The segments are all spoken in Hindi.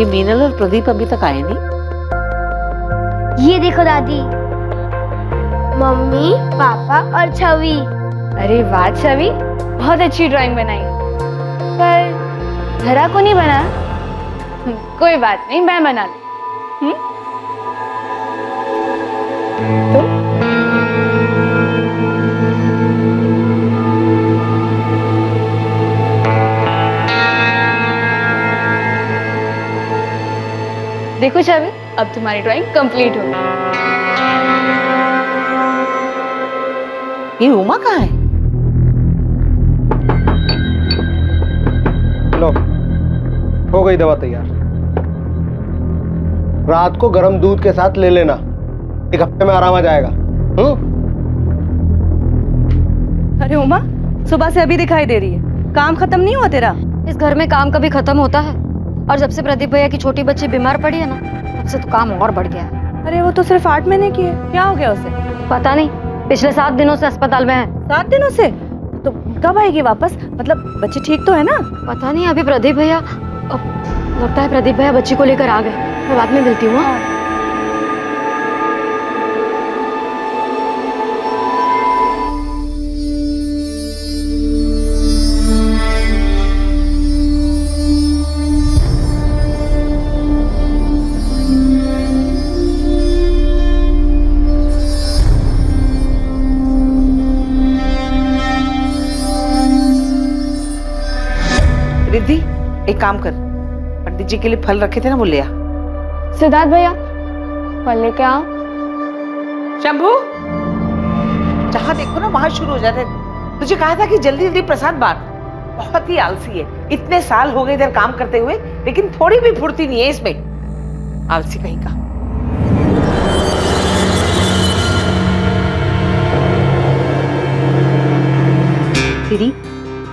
ये मीनल और प्रदीप अभी तक आए नहीं। ये देखो दादी, मम्मी, पापा और छवि। अरे वाह छवि, बहुत अच्छी ड्राइंग बनाई, पर धरा को नहीं बना। कोई बात नहीं, मैं बना लूं। तुम देखो छवि, अब तुम्हारी ड्राइंग कंप्लीट हो गई। ये उमा कहाँ है? लो, हो गई दवा तैयार। रात को गर्म दूध के साथ ले लेना, 1 हफ्ते में आराम आ जाएगा। अरे उमा, सुबह से अभी दिखाई दे रही है, काम खत्म नहीं हुआ तेरा? इस घर में काम कभी खत्म होता है? और जब से प्रदीप भैया की छोटी बच्ची बीमार पड़ी है ना, तब से तो काम और बढ़ गया है। अरे वो तो सिर्फ 8 महीने की है, क्या हो गया उसे? पता नहीं, पिछले 7 दिनों से अस्पताल में है। 7 दिनों से? तो कब आएगी वापस? मतलब बच्ची ठीक तो है ना? पता नहीं, अभी प्रदीप भैया, लगता है प्रदीप भैया बच्ची को लेकर आ गए। मैं बाद में मिलती हूँ। रिद्धि, एक काम कर, पंडित जी के लिए फल रखे थे ना, वो ले आ। सिद्धार्थ भैया, फल लेके आओ। शंभू, जहाँ देखो ना वहां शुरू हो जाते हैं। तुझे कहा था कि जल्दी जल्दी प्रसाद बांट। बहुत ही आलसी है, इतने साल हो गए इधर काम करते हुए, लेकिन थोड़ी भी फुर्ती नहीं है इसमें। आलसी कहीं का। दीदी,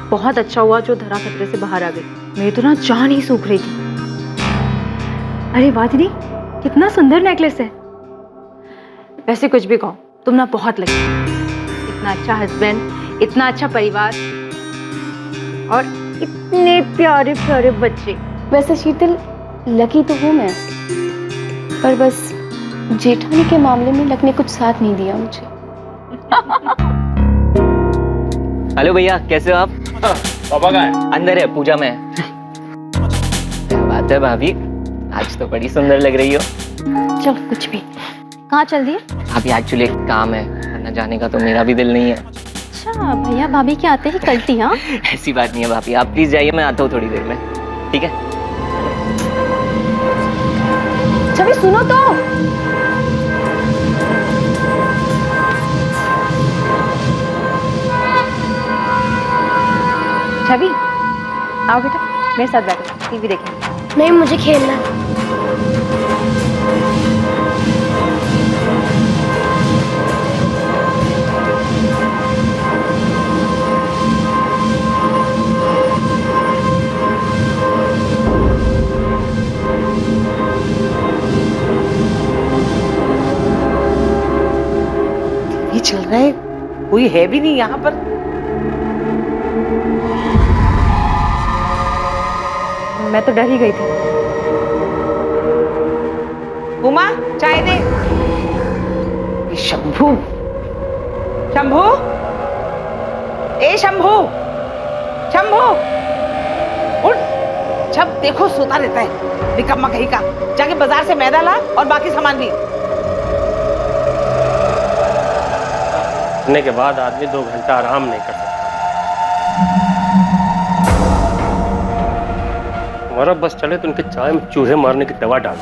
बहुत अच्छा हुआ जो धरा खतरे से बाहर आ गई। मेरी तो ना जान ही सूख रही थी। अरे वाह दीदी, कितना सुंदर नेकलेस है। वैसे कुछ भी कहो, तुम ना बहुत लगी। इतना अच्छा हस्बैंड, इतना अच्छा परिवार और इतने प्यारे प्यारे बच्चे। वैसे शीतल, लकी तो हूँ मैं, पर बस जेठानी के मामले में लक ने कुछ साथ नहीं दिया मुझे। हेलो भैया, कैसे हो आप? पापा कहाँ है? अंदर है, पूजा में है। क्या बात है भाभी, आज तो बड़ी सुंदर लग रही हो। चल कुछ भी। कहाँ चल दिए? भाभी एक्चुअली एक काम है, वरना जाने का तो मेरा भी दिल नहीं है। अच्छा, भैया भाभी के आते ही कलती? हाँ, ऐसी बात नहीं है भाभी, आप प्लीज जाइए, मैं आता हूँ थोड़ी देर में, ठीक है? छवि सुनो तो। छवि, आओ बेटा, मेरे साथ बैठो, टीवी देखेंगे। नहीं, मुझे खेलना है। ये चल रहा है, कोई है भी नहीं यहाँ पर। मैं तो डर ही गई थी। उमा, चाय दे। ये शंभू, शंभू, ए शंभू, शंभू, उठ। जब देखो सोता रहता है, निकम्मा कहीं का। जाके बाजार से मैदा ला और बाकी सामान भी। के बाद आदमी 2 घंटा आराम नहीं कर सकता। हमारा बस चले तो उनके चाय में चूहे मारने की दवा डाल।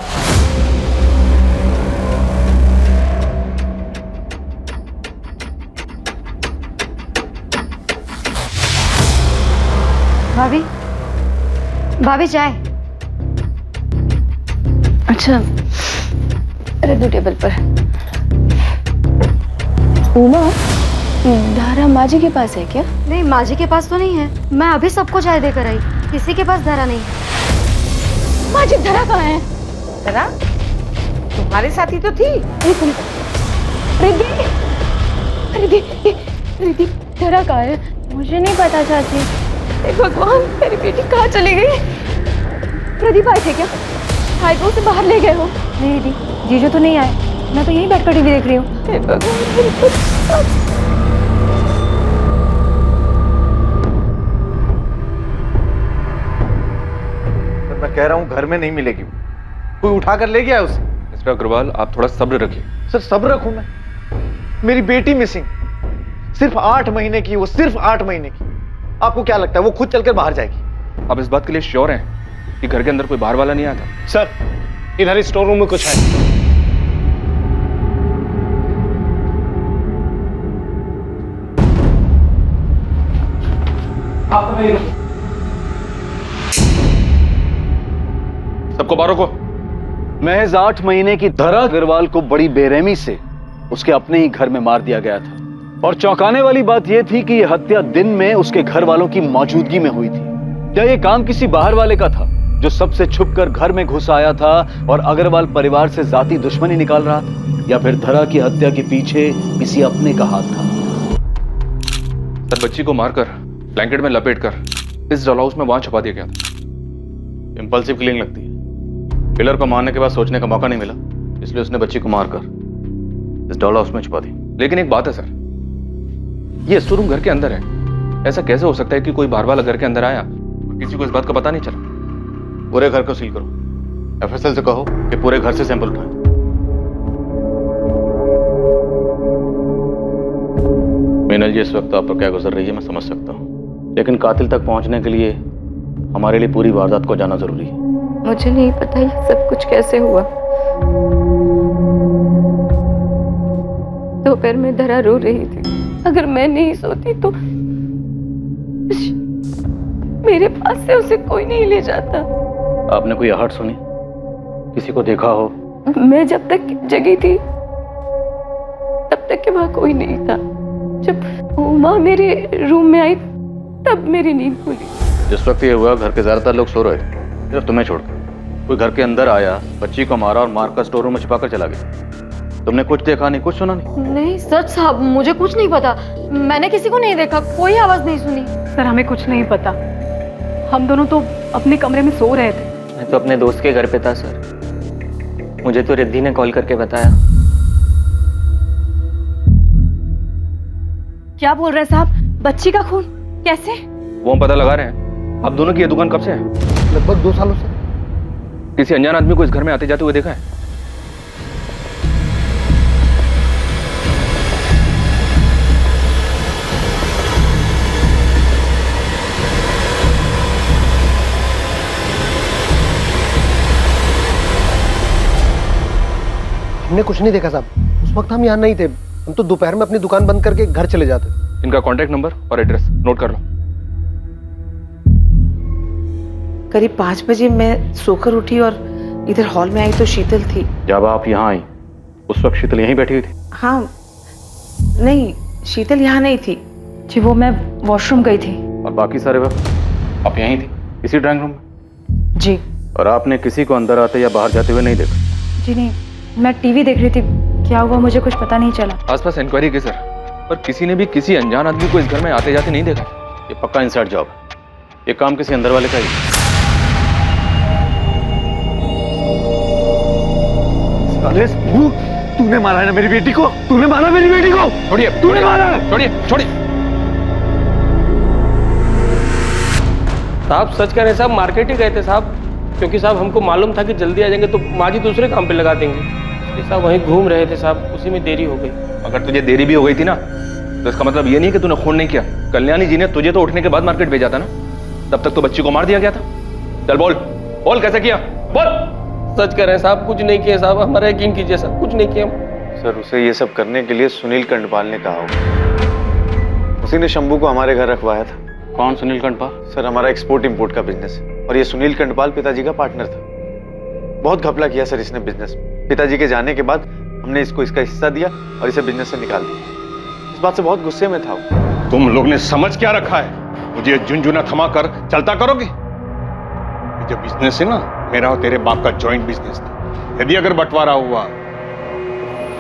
भाभी, भाभी चाय। अच्छा, रख दो टेबल पर। उमा, धारा माँ जी के पास है क्या? नहीं, माँ जी के पास तो नहीं है। मैं अभी सबको चाय देकर आई, किसी के पास धरा नहीं है। माँ जी, धरा कहाँ है? धरा तुम्हारे साथ ही तो थी। रिद्धि, रिद्धि, रिद्धि, धरा कहाँ है? मुझे नहीं पता चाची। हे भगवान, मेरी बेटी कहाँ चली गई? प्रदीप आए थे क्या? भाई को उसे बाहर ले गए हो। नहीं दीदी, जीजू तो नहीं आए, मैं तो यहीं बैठकर टीवी देख रही हूँ। मैं कह रहा हूँ घर में नहीं मिलेगी, कोई उठा कर ले गया उसे। मिस्टर अग्रवाल, आप थोड़ा सब्र रखिए। सर सब्र रखूं मैं? मेरी बेटी मिसिंग, सिर्फ 8 महीने की, वो सिर्फ 8 महीने की। आपको क्या लगता है वो खुद चलकर बाहर जाएगी? आप इस बात के लिए श्योर हैं कि घर के अंदर कोई बाहर वाला नहीं आया था? सर, इधर स्टोर रूम में कुछ है। सबको बाहर रोको। महज 8 महीने की धरा अग्रवाल को बड़ी बेरहमी से उसके अपने ही घर में मार दिया गया था। और चौंकाने वाली बात यह थी कि यह हत्या दिन में उसके घर वालों की मौजूदगी में हुई थी। क्या यह काम किसी बाहर वाले का था जो सबसे छुपकर घर में घुस आया था और अग्रवाल परिवार से जाती दुश्मनी निकाल रहा था, या फिर धरा की हत्या के पीछे किसी अपने का हाथ था? सर, बच्ची को मारकर ब्लैंकेट में लपेटकर इस डॉल हाउस में वहां छुपा दिया गया था। इंपल्सिव किलिंग लगती है। किलर को मारने के बाद सोचने का मौका नहीं मिला, इसलिए उसने बच्ची को मारकर इस डॉल हाउस में छुपा दी। लेकिन एक बात है सर, ये स्टोर रूम घर के अंदर है। ऐसा कैसे हो सकता है कि कोई बाहर वाला घर के अंदर आया और किसी को इस बात का पता नहीं चला? पूरे घर को सील करो। एफएसएल से कहो कि पूरे घर से सैंपल उठाएं। मीनल जी, इस वक्त आप पर क्या गुजर रही है मैं समझ सकता हूँ, लेकिन कातिल तक पहुंचने के लिए हमारे लिए पूरी वारदात को जाना जरूरी है। मुझे नहीं पता ये सब कुछ कैसे हुआ। दोपहर में धरा रो रही थी। अगर मैं नहीं सोती तो मेरे पास से उसे कोई नहीं ले जाता। आपने कोई आहट सुनी? किसी को देखा हो? मैं जब तक जगी थी तब तक के वहां कोई नहीं था। जब उमा मेरे रूम में आई तब मेरी नींद खुली। जिस वक्त ये हुआ घर के ज्यादातर लोग सो रहे थे, सिर्फ तुम्हें छोड़कर। कोई घर के अंदर आया, बच्ची को मारा और मारकर स्टोर रूम में छिपाकर चला गया। तुमने कुछ देखा नहीं, कुछ सुना नहीं? नहीं सच साहब, मुझे कुछ नहीं पता। मैंने किसी को नहीं देखा, कोई आवाज नहीं सुनी। सर, हमें कुछ नहीं पता। हम दोनों तो अपने कमरे में सो रहे थे। मैं तो अपने दोस्त के घर पे था सर। मुझे तो रिद्धि ने कॉल करके बताया। क्या बोल रहे साहब? बच्ची का खून कैसे? वो हम पता लगा रहे हैं। आप दोनों की ये दुकान कब से है? लगभग 2 सालों से। किसी अनजान आदमी को इस घर में आते जाते हुए देखा है? हमने कुछ नहीं देखा साहब। उस वक्त हम यहाँ नहीं थे। हम तो दोपहर में अपनी दुकान बंद करके घर चले जाते थे। इनका कॉन्टैक्ट नंबर और एड्रेस नोट कर लो। करीब 5 बजे मैं सोकर उठी और इधर हॉल में आई तो शीतल थी। जब आप यहाँ आई उस वक्त शीतल यहीं बैठी हुई थी? हाँ, नहीं, शीतल यहाँ नहीं थी जी, वो मैं वॉशरूम गई थी। और बाकी सारे वक्त आप यहीं थी, इसी ड्राइंग रूम में? जी। और आपने किसी को अंदर आते या बाहर जाते हुए नहीं देखा? जी नहीं, मैं टीवी देख रही थी। क्या हुआ मुझे कुछ पता नहीं चला। आसपास इंक्वायरी की सर, पर किसी ने भी किसी अनजान आदमी को इस घर में आते जाते नहीं देखा। ये पक्का इनसाइड जॉब है। ये काम किसी अंदर वाले का ही है। तूने मारा है ना मेरी बेटी को? तूने मारा मेरी बेटी को? छोड़िए, तूने मारा? छोड़िए, छोड़िए। साहब सच कह रहे हैं साहब, मार्केट ही गए थे साहब, क्योंकि साहब हमको मालूम था कि जल्दी आ जाएंगे तो माँ जी दूसरे काम पे लगा देंगे। इसलिए साहब वहीं घूम रहे थे साहब, उसी में देरी हो गई। अगर तुझे देरी भी हो गई थी ना, तो इसका मतलब ये नहीं कि तूने खून नहीं किया। कल्याणी जी ने तुझे तो उठने के बाद मार्केट भेजा था ना, तब तक तो बच्ची को मार दिया गया था। चल बोल, बोल कैसे किया, बोल। सच कह रहे हैं साहब, कुछ नहीं किया साहब, हमारा यकीन कीजिए साहब, कुछ नहीं किया। सर उसे ये सब करने के लिए सुनील कंडपाल ने कहा होगा। उसी ने शंभू को हमारे घर रखवाया था। कौन सुनील कंडपाल? सर हमारा एक्सपोर्ट इंपोर्ट का बिजनेस है और ये सुनील कंडपाल पिताजी का पार्टनर था। बहुत घपला किया सर इसने बिजनेस में। पिताजी के जाने के बाद हमने इसको इसका हिस्सा दिया और इसे बिजनेस से निकाल दिया। इस बात से बहुत गुस्से में था वो। तुम लोग ने समझ क्या रखा है? मुझे झुंझुना थमा कर चलता करोगे? जो बिजनेस है ना, मेरा और तेरे बाप का जॉइंट बिजनेस था। यदि अगर बंटवारा हुआ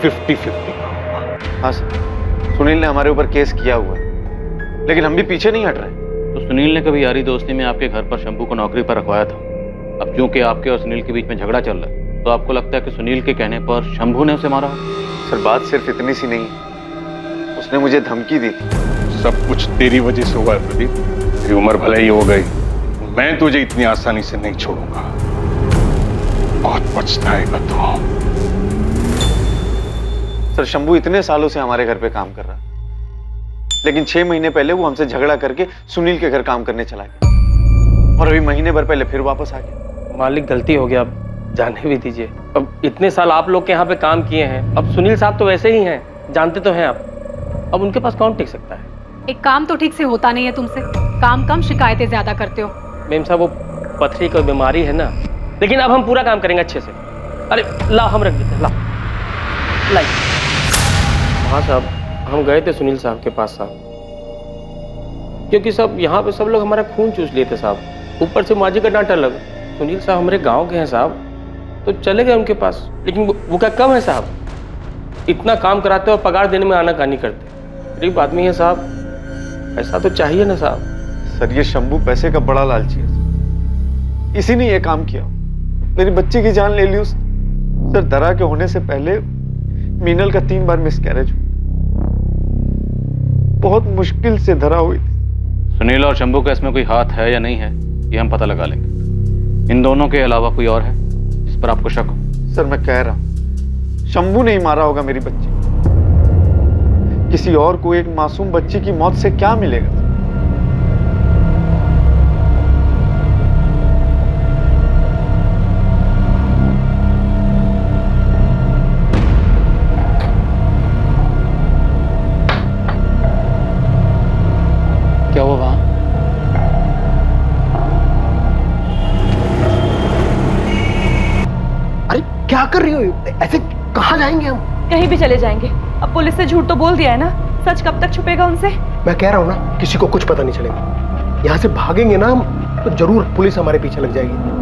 50-50 का हुआ। हाँ सर, सुनील ने हमारे ऊपर केस किया हुआ है, लेकिन हम भी पीछे नहीं हट रहे। तो सुनील ने कभी यारी दोस्ती में आपके घर पर शंभू को नौकरी पर रखवाया था? अब क्योंकि आपके और सुनील के बीच में झगड़ा चल रहा है, तो आपको लगता है कि सुनील के कहने पर शंभू ने उसे मारा? सर बात सिर्फ इतनी सी नहीं, उसने मुझे धमकी दी थी। सब कुछ तेरी वजह से हुआ है प्रदीप। तेरी उम्र भले ही हो गई, मैं तुझे इतनी आसानी से नहीं छोड़ूंगा। बहुत पछताएगा तू। सर शंभू इतने सालों से हमारे घर पे काम कर रहा है, लेकिन 6 महीने पहले वो हमसे झगड़ा करके सुनील के घर काम करने चला गया, और अभी महीने भर पहले फिर वापस आ गया। मालिक गलती हो गया, अब जाने भी दीजिए। अब इतने साल आप लोग के यहाँ पे काम किए हैं, अब सुनील साहब तो वैसे ही हैं, जानते तो हैं आप। अब उनके पास कौन टिक सकता है? एक काम तो ठीक से होता नहीं है तुमसे, काम कम शिकायतें ज्यादा करते हो। मैम साहब वो पथरी की बीमारी है ना, लेकिन अब हम पूरा काम करेंगे अच्छे से। अरे लाओ हम रख देते हैं, लाओ लाई। हाँ साहब, हम गए थे सुनील साहब के पास साहब, क्योंकि सब यहाँ पे सब लोग हमारा खून चूस लिए थे साहब, ऊपर से माजी का डांटा लगा। सुनील साहब हमारे गांव के हैं साहब, तो चले गए उनके पास, लेकिन वो क्या कम है साहब? इतना काम कराते और पगार देने में आनाकानी करते। गरीब आदमी है साहब, ऐसा तो चाहिए ना साहब। सर ये शंभू पैसे का बड़ा लालची है, इसी ने ये काम किया, मेरी बच्ची की जान ले ली उसने। सर दरा के होने से पहले मीनल का 3 बार मिसकैरेज हुआ, बहुत मुश्किल से धरा हुई थी। सुनील और शंभू का इसमें कोई हाथ है या नहीं है, ये हम पता लगा लेंगे। इन दोनों के अलावा कोई और है जिस पर आपको शक हो? सर मैं कह रहा हूं, शंभू नहीं मारा होगा मेरी बच्ची, किसी और को एक मासूम बच्ची की मौत से क्या मिलेगा? क्या हुआ वहां? अरे क्या कर रही हो? ऐसे कहाँ जाएंगे हम? कहीं भी चले जाएंगे। अब पुलिस से झूठ तो बोल दिया है ना, सच कब तक छुपेगा उनसे? मैं कह रहा हूँ ना, किसी को कुछ पता नहीं चलेगा। यहाँ से भागेंगे ना हम, तो जरूर पुलिस हमारे पीछे लग जाएगी।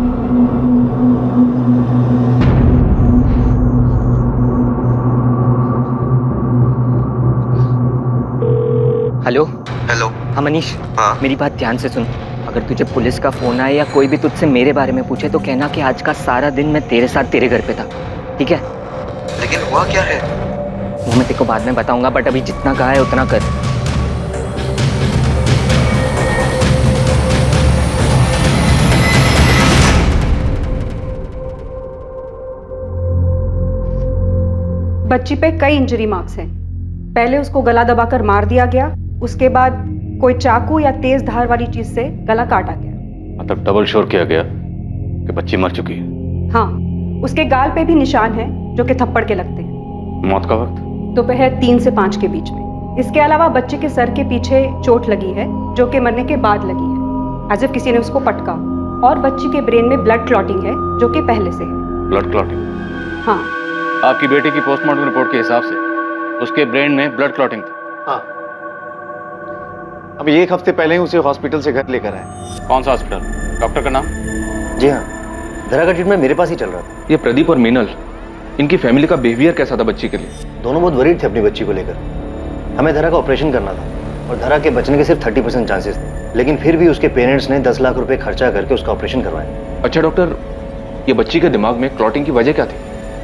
Hello hello. हाँ मनीष, हाँ मेरी बात ध्यान से सुन। अगर तुझे पुलिस का फोन आए या कोई भी तुझसे मेरे बारे में पूछे तो कहना कि आज का सारा दिन मैं तेरे साथ तेरे घर पे था, ठीक है? लेकिन हुआ क्या है? वो मैं तेरे को बाद में बताऊंगा, बट अभी जितना कहा है उतना कर। बच्ची पे कई इंजरी मार्क्स हैं। पहले उसको गला दबाकर मार दिया गया, उसके बाद कोई चाकू या तेज धार वाली चीज से गला काटा गया। मतलब डबल श्योर किया गया कि बच्ची मर चुकी है? हाँ, उसके गाल पे भी निशान हैं जो कि थप्पड़ के लगते हैं। मौत का वक्त? दोपहर 3 से 5 के बीच में। इसके अलावा बच्चे के सर के पीछे चोट लगी है जो कि मरने के बाद लगी है, एज इफ किसी ने उसको पटका। और बच्ची के ब्रेन में ब्लड क्लॉटिंग है जो कि पहले से है। Blood clotting? हाँ। आपकी बेटी की पोस्टमार्टम रिपोर्ट के हिसाब से उसके ब्रेन में ब्लड क्लॉटिंग था? हाँ। अभी 1 हफ्ते पहले ही उसे हॉस्पिटल से घर लेकर आए। कौन सा हॉस्पिटल? डॉक्टर का नाम? जी हाँ, धरा का ट्रीटमेंट मेरे पास ही चल रहा था। ये प्रदीप और मीनल, इनकी फैमिली का बिहेवियर कैसा था बच्ची के लिए? दोनों बहुत वरीड थे अपनी बच्ची को लेकर। हमें धरा का ऑपरेशन करना था और धरा के बचने के सिर्फ 30% चांसेस थे, लेकिन फिर भी उसके पेरेंट्स ने 10 लाख रुपए खर्चा करके उसका ऑपरेशन करवाया। अच्छा डॉक्टर, ये बच्ची के दिमाग में क्लॉटिंग की वजह क्या थी?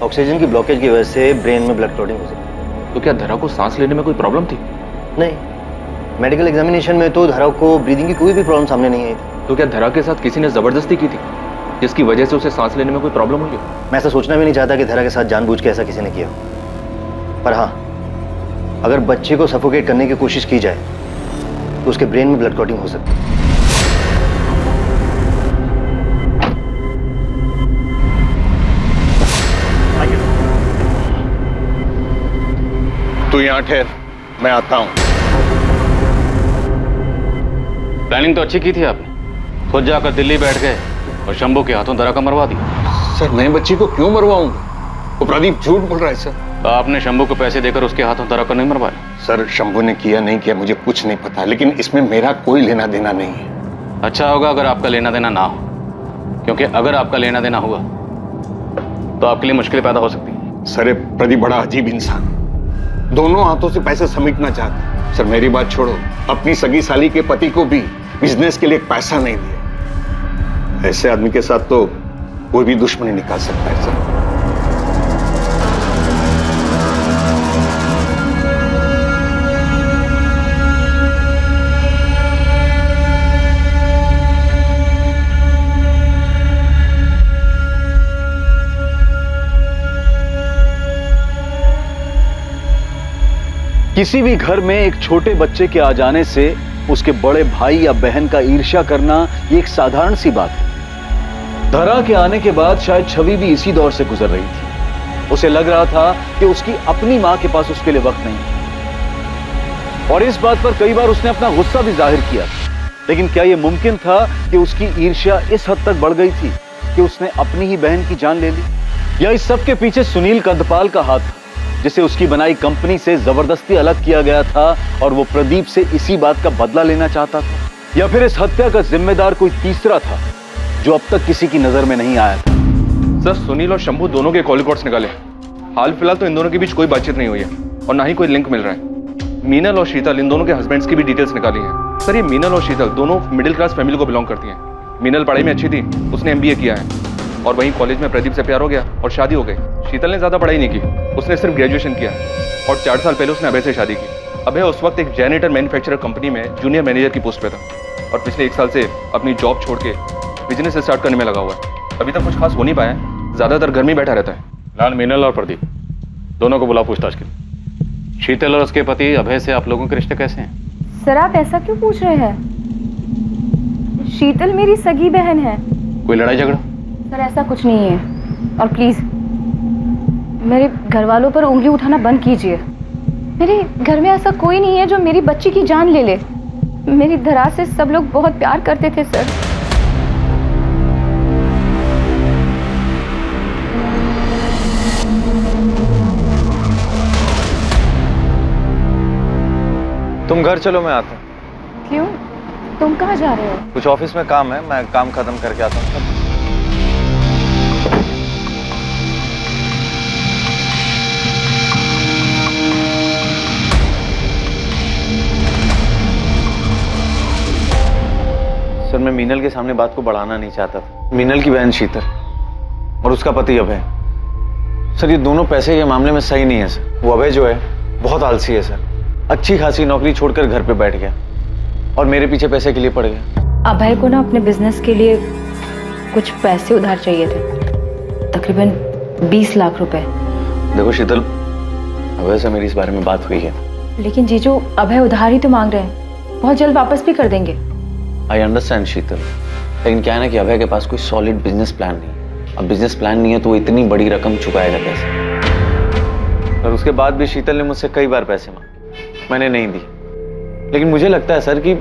ऑक्सीजन की ब्लॉकेज की वजह से ब्रेन में ब्लड क्लॉटिंग हो सकती है। तो क्या धरा को सांस लेने में कोई प्रॉब्लम थी? नहीं, मेडिकल एग्जामिनेशन में तो धरा को ब्रीदिंग की कोई भी प्रॉब्लम सामने नहीं आई थी। तो क्या धरा के साथ किसी ने जबरदस्ती की थी जिसकी वजह से उसे सांस लेने में कोई प्रॉब्लम हुई? मैं ऐसा सोचना भी नहीं चाहता कि धरा के साथ जानबूझ के ऐसा किसी ने किया, पर हाँ, अगर बच्चे को सफोकेट करने की कोशिश की जाए तो उसके ब्रेन में ब्लड क्लॉटिंग हो सकती है। तू यहाँ ठहर, मैं आता हूँ। प्लानिंग तो अच्छी की थी आपने, खुद जाकर दिल्ली बैठ गए और शंभू के हाथों धरा का मरवा दिया। सर मैं बच्ची को क्यों मरवाऊंगा? वो प्रदीप झूठ बोल रहा है सर। तो आपने शंभू को पैसे देकर उसके हाथों धरा को नहीं मरवाया? सर शंभू ने किया नहीं किया मुझे कुछ नहीं पता, लेकिन इसमें मेरा कोई लेना देना नहीं है। अच्छा होगा अगर आपका लेना देना ना हो, क्योंकि अगर आपका लेना देना हुआ तो आपके लिए मुश्किलें पैदा हो सकती है। सर ये प्रदीप बड़ा अजीब इंसान, दोनों हाथों से पैसे समेटना चाहता। सर मेरी बात छोड़ो, अपनी सगी साली के पति को भी बिजनेस के लिए पैसा नहीं दिया। ऐसे आदमी के साथ तो कोई भी दुश्मनी निकाल सकता है सर। किसी भी घर में एक छोटे बच्चे के आ जाने से उसके बड़े भाई या बहन का ईर्ष्या करना ये एक साधारण सी बात है। धरा के आने के बाद शायद छवि भी इसी दौर से गुजर रही थी। उसे लग रहा था कि उसकी अपनी मां के पास उसके लिए वक्त नहीं, और इस बात पर कई बार उसने अपना गुस्सा भी जाहिर किया। लेकिन क्या यह मुमकिन था कि उसकी ईर्ष्या इस हद तक बढ़ गई थी कि उसने अपनी ही बहन की जान ले ली? या इस सब के पीछे सुनील कंदपाल का हाथ था, जिसे उसकी बनाई कंपनी से जबरदस्ती अलग किया गया था और वो प्रदीप से इसी बात का बदला लेना चाहता था? या फिर इस हत्या का जिम्मेदार कोई तीसरा था जो अब तक किसी की नजर में नहीं आया था? सर, सुनील और शंभू दोनों के कॉल रिकॉर्ड्स निकाले। हाल फिलहाल तो इन दोनों के बीच कोई बातचीत नहीं हुई है और ना ही कोई लिंक मिल रहा है। मीनल और शीतल, इन दोनों के हस्बैंड्स की भी डिटेल्स निकाली हैं। सर, ये मीनल और शीतल दोनों मिडिल क्लास फैमिली को बिलोंग करती हैं। मीनल पढ़ाई में अच्छी थी, उसने MBA किया है, और वहीं कॉलेज में प्रदीप से प्यार हो गया और शादी हो गई। शीतल ने ज़्यादा पढ़ाई नहीं की, उसने सिर्फ ग्रेजुएशन किया और 4 साल पहले उसने अभय से शादी की। अभय उस वक्त एक जेनेटर मैन्युफैक्चरर कंपनी में जूनियर मैनेजर की पोस्ट पे था और पिछले 1 साल से अपनी जॉब छोड़ के बिजनेस स्टार्ट करने में लगा हुआ है। अभी तक कुछ खास हो नहीं पाया है, ज़्यादातर घर में बैठा रहता है। लाल, मीनल और प्रदीप दोनों को बुला पूछताछ के लिए। शीतल और उसके पति अभय से आप लोगों के रिश्ते कैसे हैं? सर, आप ऐसा क्यों पूछ रहे हैं? शीतल मेरी सगी बहन है। कोई लड़ाई झगड़ा? सर, ऐसा कुछ नहीं है, और प्लीज मेरे घर वालों पर उंगली उठाना बंद कीजिए। मेरे घर में ऐसा कोई नहीं है जो मेरी बच्ची की जान ले ले। मेरी धरा से सब लोग बहुत प्यार करते थे सर। तुम घर चलो, मैं आता हूँ। क्यों? तुम कहाँ जा रहे हो? कुछ ऑफिस में काम है, मैं काम खत्म करके आता हूँ। सर, मैं मीनल के सामने बात को बढ़ाना नहीं चाहता था। मीनल की बहन शीतल और उसका पति अभय, सर ये दोनों पैसे के मामले में सही नहीं है सर। वो अभय जो है बहुत आलसी है सर, अच्छी खासी नौकरी छोड़कर घर पे बैठ गया और मेरे पीछे पैसे के लिए पड़ गया। अभय को ना अपने बिजनेस के लिए कुछ पैसे उधार चाहिए थे, तकरीबन 20 लाख रुपए। देखो शीतल, अभय से मेरी इस बारे में बात हुई है। लेकिन जीजू, अभय उधार ही तो मांग रहे हैं, बहुत जल्द वापस भी कर देंगे। आई अंडरस्टैंड शीतल, लेकिन क्या है ना कि अभय के पास कोई सॉलिड बिजनेस प्लान नहीं। अब बिजनेस प्लान नहीं है तो वो इतनी बड़ी रकम चुकाएगा कैसे? और उसके बाद भी शीतल ने मुझसे कई बार पैसे मांगे, मैंने नहीं दी। लेकिन मुझे लगता है सर कि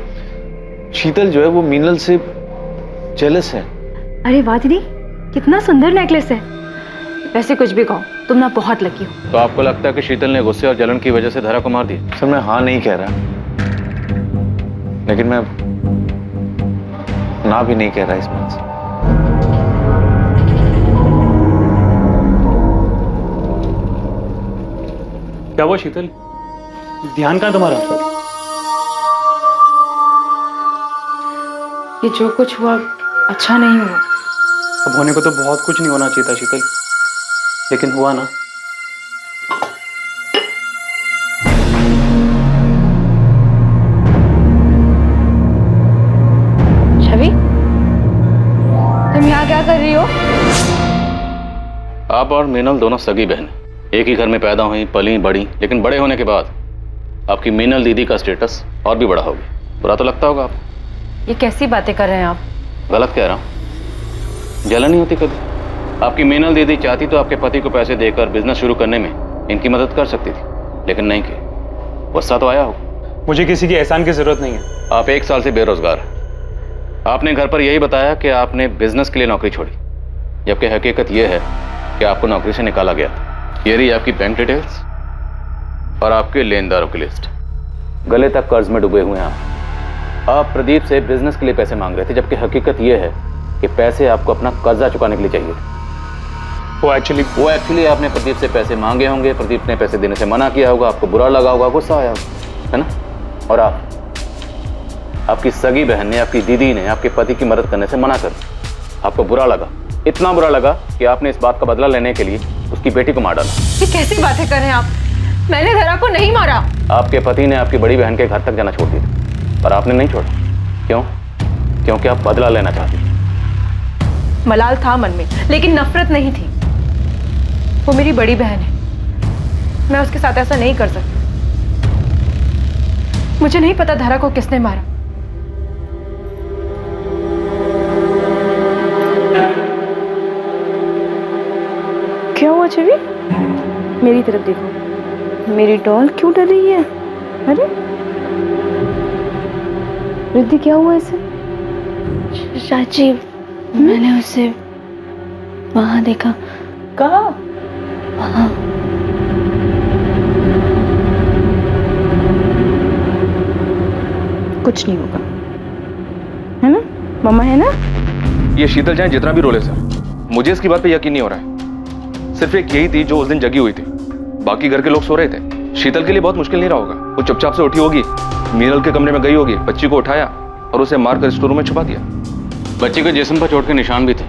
शीतल जो है वो मीनल से जेलस है। अरे वाह दीदी, कितना सुंदर नेकलेस है। वैसे कुछ भी कहो, तुम ना बहुत लकी हो। तो आपको लगता है कि शीतल ने गुस्से और जलन की वजह से धरा को मार दिया? सर, मैं हाँ नहीं कह रहा, लेकिन मैं ना भी नहीं कह रहा इस बात से। क्या हुआ शीतल? ध्यान कहाँ तुम्हारा? ये जो कुछ हुआ अच्छा नहीं हुआ। अब होने को तो बहुत कुछ नहीं होना चाहिए था शीतल, लेकिन हुआ ना। छवि, तुम यहाँ क्या कर रही हो? आप और मीनल दोनों सगी बहन, एक ही घर में पैदा हुई, पली, बड़ी, लेकिन बड़े होने के बाद आपकी मीनल दीदी का स्टेटस और भी बड़ा हो गया। बुरा तो लगता होगा आपको। ये कैसी बातें कर रहे हैं आप? गलत कह रहा हूँ? जलन नहीं होती कभी? आपकी मीनल दीदी चाहती तो आपके पति को पैसे देकर बिजनेस शुरू करने में इनकी मदद कर सकती थी, लेकिन नहीं की। गुस्सा तो आया होगा। मुझे किसी की एहसान की जरूरत नहीं है। आप 1 साल से बेरोजगार हैं। आपने घर पर यही बताया कि आपने बिजनेस के लिए नौकरी छोड़ी, जबकि हकीकत यह है कि आपको नौकरी से निकाला गया था। ये रही आपकी बैंक डिटेल्स और आपके लेनदारों की लिस्ट। गले तक कर्ज में डूबे हुए हैं आप प्रदीप से बिजनेस के लिए पैसे मांग रहे थे, जबकि हकीकत यह है कि पैसे आपको अपना कर्जा चुकाने के लिए चाहिए थे। वो एक्चुअली आपने प्रदीप से पैसे मांगे होंगे, प्रदीप ने पैसे देने से मना किया होगा, आपको बुरा लगा होगा, गुस्सा आया होगा, है ना? और आपकी सगी बहन ने, आपकी दीदी ने आपके पति की मदद करने से मना कर, आपको बुरा लगा, इतना बुरा लगा कि आपने इस बात का बदला लेने के लिए उसकी बेटी को मार डाला। ये कैसी बातें कर रहे हैं आप? मैंने धरा को नहीं मारा। आपके पति ने आपकी बड़ी बहन के घर तक जाना छोड़ दिया, पर आपने नहीं छोड़ा। क्यों? क्योंकि आप बदला लेना चाहती थी। मलाल था मन में, लेकिन नफरत नहीं थी। वो मेरी बड़ी बहन है, मैं उसके साथ ऐसा नहीं कर सकती। मुझे नहीं पता धरा को किसने मारा। क्या हुआ छवि? मेरी तरफ देखो। मेरी डॉल क्यों डर रही है? अरे रिद्धि, क्या हुआ इसे? चाची, मैंने उसे वहां देखा। कहाँ? वहां। कुछ नहीं होगा, है ना? मम्मा है ना? ये शीतल चाहे जितना भी रोले सर, मुझे इसकी बात पे यकीन नहीं हो रहा है। सिर्फ एक यही थी जो उस दिन जगी हुई थी, बाकी घर के लोग सो रहे थे। शीतल के लिए बहुत मुश्किल नहीं रहा होगा। वो चुपचाप से उठी होगी, मीनल के कमरे में गई होगी, बच्ची को उठाया और उसे मारकर स्टोर रूम में छुपा दिया। बच्ची के जिस्म पर चोट के निशान भी थे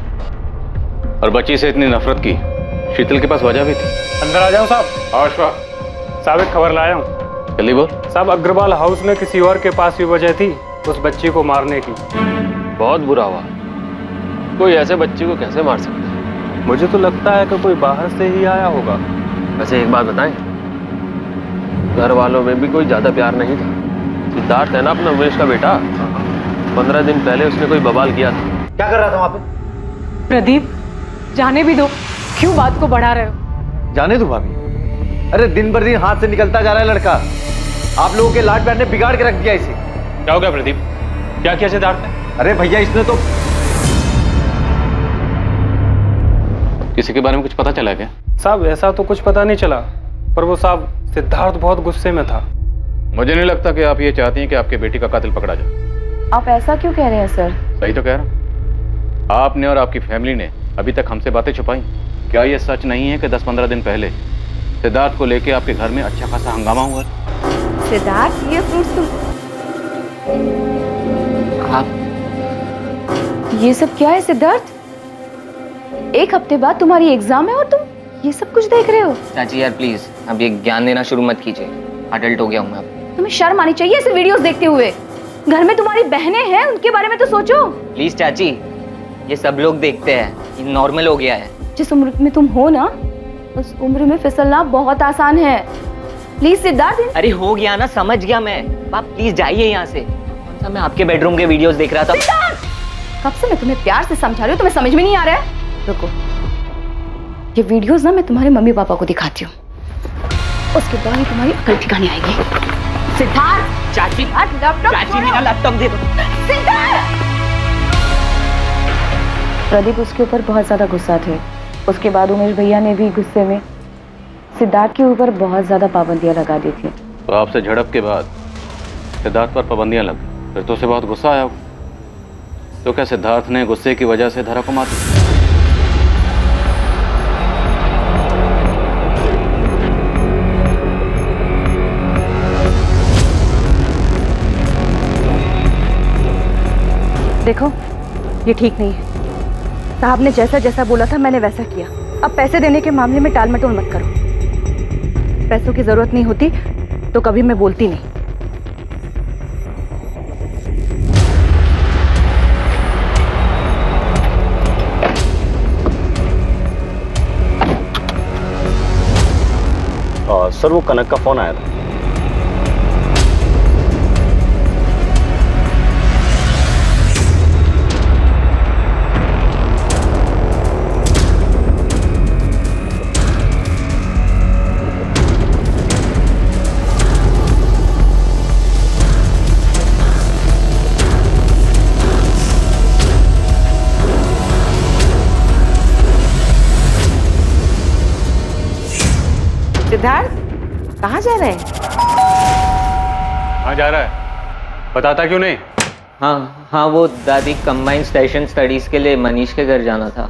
और बच्ची से इतनी नफरत की शीतल के पास वजह भी थी। अंदर आ जाओ साहब। साहब एक खबर लाया हूँ। जल्दी बोल। साहब अग्रवाल हाउस में किसी और के पास भी वजह थी उस बच्ची को मारने की। बहुत बुरा हुआ। कोई ऐसे बच्ची को कैसे मार सकता है? मुझे तो लगता है कि कोई बाहर से ही आया होगा। वैसे एक बात बताएं, घर वालों में भी कोई ज्यादा प्यार नहीं था। सिद्धार्थ है ना अपना उमेश का बेटा, 15 दिन पहले उसने कोई बवाल किया था। क्या कर रहा था वहां पे? प्रदीप, जाने भी दो। क्यों बात को बढ़ा रहे हो? जाने दो भाभी। अरे दिन भर दिन हाथ से निकलता जा रहा है लड़का। आप लोगों के लाड प्यार ने बिगाड़ के रख दिया इसे। क्या हो गया प्रदीप? क्या किया सिद्धार्थ ने? अरे भैया, इसने तो किसी के बारे में कुछ पता चला क्या? साहब ऐसा तो कुछ पता नहीं चला, पर वो साहब सिद्धार्थ बहुत गुस्से में था। मुझे नहीं लगता कि आप ये चाहती हैं कि आपके बेटी का कातिल पकड़ा जाए। आप ऐसा क्यों कह रहे हैं सर? सही तो कह रहा हूं। आपने और आपकी फैमिली ने अभी तक हमसे बातें छुपाई। क्या ये सच नहीं है कि 10-15 दिन पहले सिद्धार्थ को लेके आपके घर में अच्छा खासा हंगामा हुआ? सिद्धार्थ, ये फ्रूट्स तुम आप ये सब क्या है सिद्धार्थ? एक हफ्ते बाद तुम्हारी एग्जाम है और तुम ये सब कुछ देख रहे हो? चाची यार प्लीज, अब ये ज्ञान देना शुरू मत कीजिए। अडल्ट हो गया हूँ मैं अब। तुम्हें शर्म आनी चाहिए ऐसे वीडियोस देखते हुए। घर में तुम्हारी बहनें हैं, उनके बारे में तो सोचो। प्लीज चाची, ये सब लोग देखते हैं, ये नॉर्मल हो गया है। जिस उम्र में तुम हो ना, उस उम्र में फिसलना बहुत आसान है। प्लीज सिद्धार्थ। अरे हो गया ना, समझ गया मैं। आप प्लीज जाइए यहाँ से। मैं आपके बेडरूम के वीडियोस देख रहा था। कब से मैं तुम्हें प्यार से समझा रही हूँ, तुम्हें समझ में नहीं आ रहा है? रुको, ये वीडियोस ना मैं तुम्हारे मम्मी पापा को दिखाती हूँ, उसके बाद ही तुम्हारी अकल ठिकाने आएगी। सिद्धार्थ, चाची, लैपटॉप, चाची मेरा लैपटॉप दे दो। सिद्धार्थ! प्रदीप उसके ऊपर बहुत ज्यादा गुस्सा थे। उसके बाद उमेश भैया ने भी गुस्से में सिद्धार्थ के ऊपर बहुत ज्यादा पाबंदियां लगा दी थी। तो आपसे झड़प के बाद सिद्धार्थ पर पाबंदियां लग, फिर तो उसे बहुत गुस्सा आया। तो क्या सिद्धार्थ ने गुस्से की वजह से धरा को मार दिया? देखो, ये ठीक नहीं है। साहब ने जैसा जैसा बोला था मैंने वैसा किया। अब पैसे देने के मामले में टाल मटोल मत करो। पैसों की जरूरत नहीं होती तो कभी मैं बोलती नहीं। सर, वो कनक का फोन आया था। सिद्धार्थ, कहाँ जा रहे हैं? कहाँ जा रहा है? बताता क्यों नहीं? हाँ, वो दादी कंबाइंड स्टेशन स्टडीज के लिए मनीष के घर जाना था।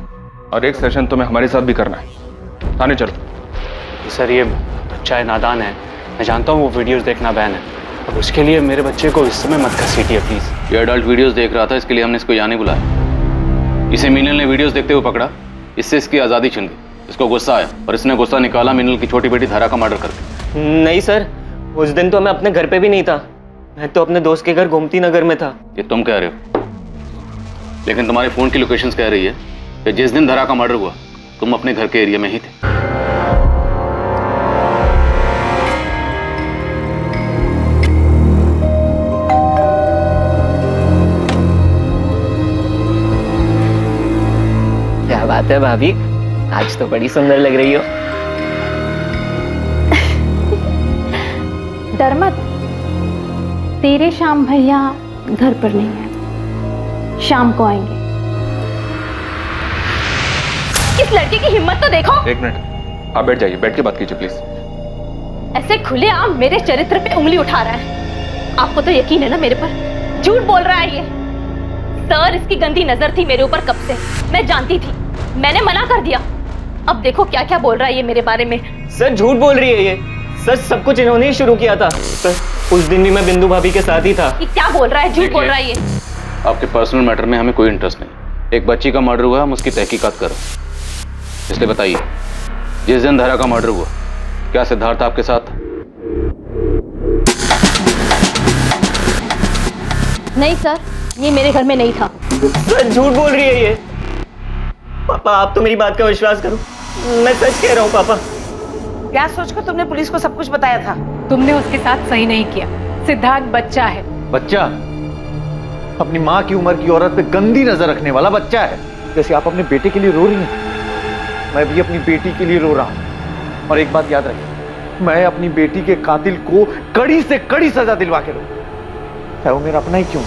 और एक सेशन तुम्हें हमारे साथ भी करना है। थाने चलो। सर, ये बच्चा है, नादान है। मैं जानता हूँ वो वीडियोस देखना बैन है, अब उसके लिए मेरे बच्चे को इस समय मत घसीटिए प्लीज। ये एडल्ट वीडियोस देख रहा था, इसके लिए हमने इसको यहाँ नहीं बुलाया। इसे मीनल ने वीडियोस देखते हुए पकड़ा, इससे इसकी आज़ादी छिन गई। इसको गुस्सा आया और इसने गुस्सा निकाला मीनल की छोटी बेटी धरा का मर्डर करके। नहीं सर, उस दिन तो मैं अपने घर पे भी नहीं था, मैं तो अपने दोस्त के घर गोमती नगर में था। ये तुम कह रहे हो, लेकिन तुम्हारे फोन की लोकेशंस कह रही है कि जिस दिन धरा का मर्डर हुआ तुम अपने घर के एरिया में ही थे। क्या बात है भाभी, आज तो बड़ी सुंदर लग रही हो। डर मत, तेरे श्याम भैया घर पर नहीं है, शाम को आएंगे। इस लड़के की हिम्मत तो देखो। एक मिनट, आप बैठ जाइए, बैठ के बात कीजिए प्लीज। ऐसे खुलेआम मेरे चरित्र पे उंगली उठा रहा है। आपको तो यकीन है ना मेरे पर? झूठ बोल रहा है ये। सर, इसकी गंदी नजर थी मेरे ऊपर कब से, मैं जानती थी, मैंने मना कर दिया। अब देखो क्या क्या बोल रहा है ये मेरे बारे में। सर झूठ बोल रही है ये, सर सब कुछ इन्होंने ही शुरू किया था। सर उस दिन भी मैं बिंदु भाभी के साथ ही था। ये क्या बोल रहा है, झूठ बोल रहा है ये। आपके पर्सनल मैटर में हमें कोई इंटरेस्ट नहीं। एक बच्ची का मर्डर हुआ, हम उसकी तहकीकात कर रहे हैं। इसलिए बताइए, जिस दिन धरा का मर्डर हुआ क्या सिद्धार्थ आपके साथ? नहीं सर, ये मेरे घर में नहीं था। सर झूठ बोल रही है ये। पापा आप तो मेरी बात का विश्वास करो, मैं सच कह रहा हूँ पापा। क्या सोचकर तुमने पुलिस को सब कुछ बताया था? तुमने उसके साथ सही नहीं किया। सिद्धार्थ बच्चा है। बच्चा? अपनी माँ की उम्र की औरत पे गंदी नजर रखने वाला बच्चा है। जैसे आप अपने बेटे के लिए रो रही हैं, मैं भी अपनी बेटी के लिए रो रहा हूं। और एक बात याद रखिए, मैं अपनी बेटी के कातिल को कड़ी से कड़ी सजा दिलवा के रहूंगा, चाहे वो मेरा अपना ही क्यों।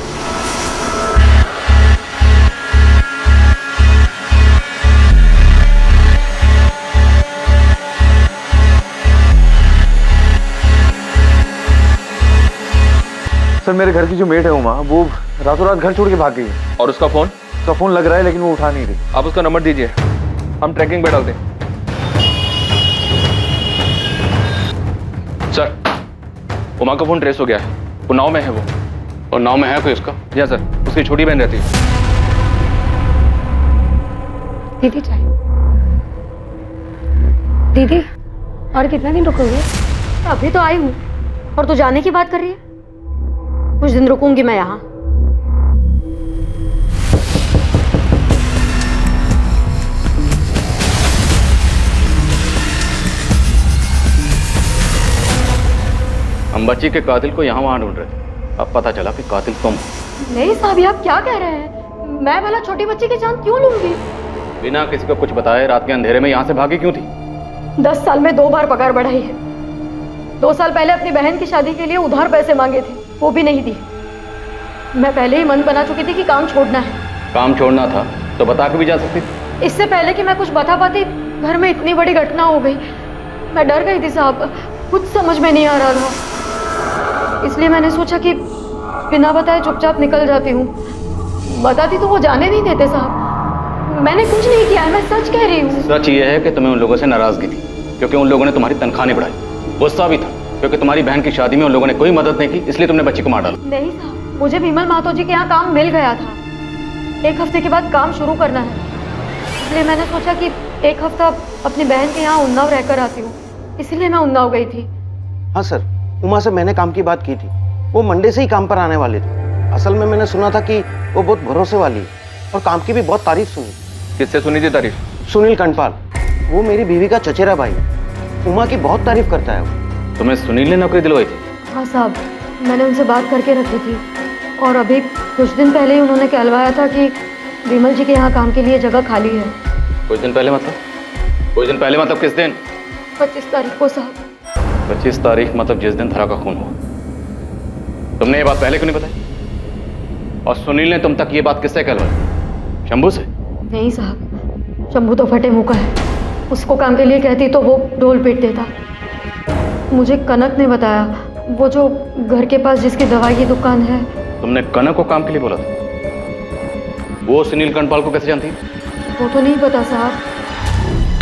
सर, मेरे घर की जो मेड है उमा, वो रातों रात घर छोड़ के भाग गई है। और उसका फोन? उसका फोन लग रहा है लेकिन वो उठा नहीं रही। आप उसका नंबर दीजिए, हम ट्रैकिंग पे डालते हैं। सर, उमा का फोन ट्रेस हो गया है, उन्नाव में है वो। और नाव में है कोई उसका? या सर, उसकी छोटी बहन रहती है। दीदी चाय। दीदी और कितना दिन रुकोगे? अभी तो आई हूँ और तू जाने की बात कर रही है। कुछ दिन रुकूंगी मैं यहाँ। हम बच्ची के कातिल को यहाँ वहाँ ढूंढ रहे थे, अब पता चला कि कातिल तुम। नहीं साहब, ये आप क्या कह रहे हैं? मैं भला छोटी बच्ची की जान क्यों लूंगी? बिना किसी को कुछ बताए रात के अंधेरे में यहाँ से भागी क्यों थी? 10 साल में 2 बार पगार बढ़ाई है। 2 साल पहले अपनी बहन की शादी के लिए उधार पैसे मांगे थे, वो भी नहीं दिए। मैं पहले ही मन बना चुकी थी कि काम छोड़ना है। काम छोड़ना था तो बता के भी जा सकती थी। इससे पहले कि मैं कुछ बता पाती, घर में इतनी बड़ी घटना हो गई। मैं डर गई थी साहब, कुछ समझ में नहीं आ रहा था। इसलिए मैंने सोचा कि बिना बताए चुपचाप निकल जाती हूँ। बताती तो वो जाने नहीं देते साहब। मैंने कुछ नहीं किया, मैं सच कह रही हूँ। सच ये है कि तुम्हें उन लोगों से नाराजगी थी क्योंकि उन लोगों ने तुम्हारी तनख्वाह नहीं बढ़ाई। गुस्सा भी था क्योंकि तुम्हारी बहन की शादी में उन लोगों ने कोई मदद नहीं की, इसलिए तुमने बच्ची को मार डाला। नहीं साहब, मुझे विमल मातो जी के यहाँ काम मिल गया था। 1 हफ्ते के बाद काम शुरू करना है, इसलिए मैंने सोचा कि 1 हफ्ता अपनी बहन के यहाँ उन्नाव रहकर आती हूँ, इसलिए मैं उन्नाव गई थी। हाँ सर, उमा से मैंने काम की बात की थी। वो मंडे से ही काम पर आने वाले थे। असल में मैंने सुना था कि वो बहुत भरोसे वाली है और काम की भी बहुत तारीफ सुनी। किससे सुनी थी तारीफ? सुनील कंडपाल, वो मेरी बीवी का चचेरा भाई है। उमा की बहुत तारीफ करता है वो। तुम्हें सुनील ने नौकरी दिलवाई थी? हाँ साहब, मैंने उनसे बात करके रखी थी और अभी कुछ दिन पहले ही उन्होंने कहलवाया था कि विमल जी के यहाँ काम के लिए जगह खाली है। कुछ दिन पहले मतलब? कुछ दिन पहले मतलब किस दिन? 25 तारीख को साहब। 25 तारीख मतलब जिस दिन धरा का खून हुआ। तुमने ये बात पहले क्यों नहीं बताई? और सुनील ने तुम तक ये बात किससे कहलवाई? शंभू से? नहीं साहब, शंभू तो फटे मुंह का है। उसको काम के लिए कहती तो वो ढोल पीट देता। मुझे कनक ने बताया, वो जो घर के पास जिसकी दवाई की दुकान है। तुमने कनक को काम के लिए बोला था? वो सुनील कंडपाल को कैसे जानती? वो तो नहीं पता साहब,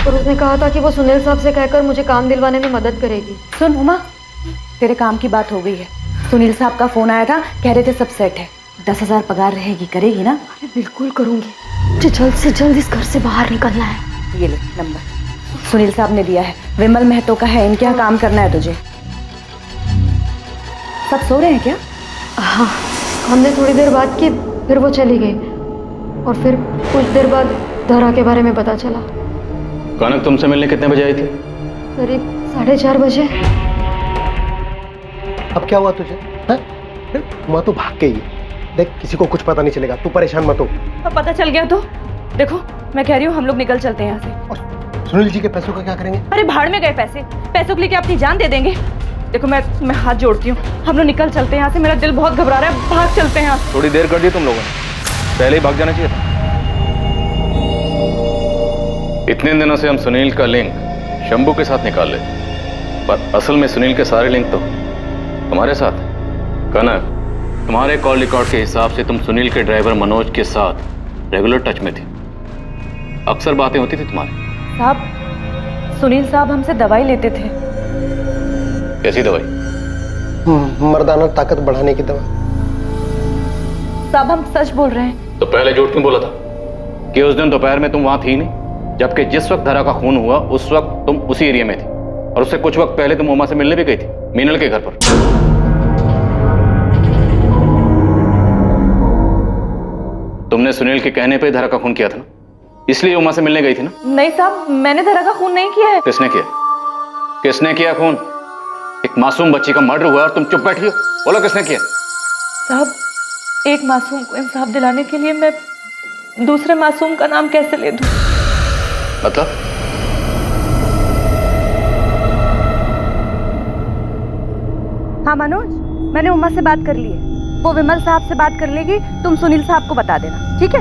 पर उसने कहा था कि वो सुनील साहब से कहकर मुझे काम दिलवाने में मदद करेगी। सुन उमा, तेरे काम की बात हो गई है। सुनील साहब का फोन आया था, कह रहे थे सब सेट है। 10,000 पगार रहेगी, करेगी ना? अरे बिल्कुल करूंगी, मुझे जल्द से जल्द इस घर से बाहर निकलना है। ये ले नंबर, सुनील साहब ने दिया है, विमल महतो का है, इनके यहाँ काम करना है तुझे। सब सो रहे हैं क्या? हाँ, हमने थोड़ी देर बात की, फिर वो चली गई और फिर कुछ देर बाद धरा के बारे में पता चला। कनक तुमसे मिलने कितने बजे आई थी? करीब 4:30 बजे। अब क्या हुआ तुझे? वहां तो भाग गई है। देख, किसी को कुछ पता नहीं चलेगा, तू परेशान मत हो। अब पता चल गया तो देखो, मैं कह रही हूँ हम लोग निकल चलते हैं यहाँ से। और सुनील जी के पैसों का क्या करेंगे? अरे भाड़ में गए पैसे, पैसों के लिए क्या अपनी जान दे देंगे? देखो मैं हाथ जोड़ती हूँ, हम लोग निकल चलते हैं यहाँ से, मेरा दिल बहुत घबरा रहा है, भाग चलते हैं यहाँ से। थोड़ी देर कर दी तुम लोगों ने, पहले ही भाग जाना चाहिए था। इतने दिनों से हम सुनील का लिंक शंभू के साथ निकाल लेते, पर असल में सुनील के सारे लिंक तो तुम्हारे साथ हैं। कनक, तुम्हारे कॉल रिकॉर्ड के हिसाब से तुम सुनील के ड्राइवर मनोज के साथ रेगुलर टच में थी, अक्सर बातें होती थी तुम्हारी। साहब, सुनील साहब हमसे दवाई लेते थे। कैसी दवाई? मर्दाना ताकत बढ़ाने की दवा। साहब हम सच बोल रहे हैं। तो पहले झूठ क्यों बोला था कि उस दिन दोपहर में तुम वहां थी नहीं, जबकि जिस वक्त धरा का खून हुआ उस वक्त तुम उसी एरिया में थी, और उससे कुछ वक्त पहले तुम उमा से मिलने भी गई थी मीनल के घर पर। तुमने सुनील के कहने पे धरा का खून किया था ना, इसलिए उमा से मिलने गई थी ना? नहीं साहब, मैंने धरा का खून नहीं किया है। किसने किया? किसने किया खून? एक मासूम बच्ची का मर्डर हुआ और तुम चुप बैठी हो, बोलो किसने किया? साहब, एक मासूम को इंसाफ दिलाने के लिए मैं दूसरे मासूम का नाम कैसे ले दूं? मतलब? हाँ मनोज, मैंने उमा से बात कर ली है, वो विमल साहब से बात कर लेगी, तुम सुनील साहब को बता देना, ठीक है?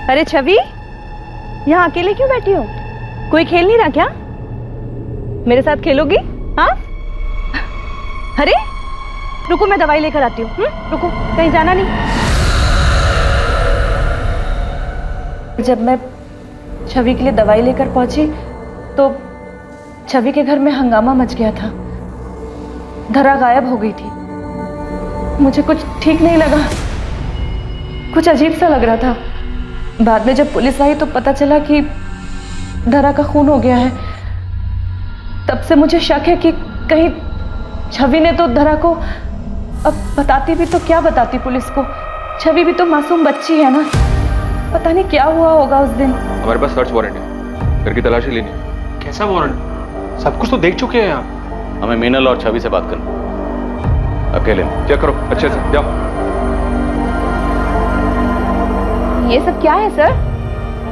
अरे छवि, यहाँ अकेले क्यों बैठी हो? कोई खेल नहीं रहा क्या? मेरे साथ खेलोगी? हाँ? अरे रुको, मैं दवाई लेकर आती हूँ। रुको, कहीं जाना नहीं। जब मैं छवि के लिए दवाई लेकर पहुंची तो छवि के घर में हंगामा मच गया था, धरा गायब हो गई थी। मुझे कुछ ठीक नहीं लगा, कुछ अजीब सा लग रहा था। बाद में जब पुलिस आई तो पता चला कि धरा का खून हो गया है। तब से मुझे शक है कि कहीं छवि ने तो धरा को, अब बताती भी तो क्या बताती पुलिस को? छवि भी तो मासूम बच्ची है ना, पता नहीं क्या हुआ होगा उस दिन। हमारे पास सर्च वारंट है, घर की तलाशी लेनी है। कैसा वारंट? सब कुछ तो देख चुके हैं आप। हमें मीनल और छवि से बात करनी, अकेले में। चेक करो अच्छे से, जाओ। ये सब क्या है सर?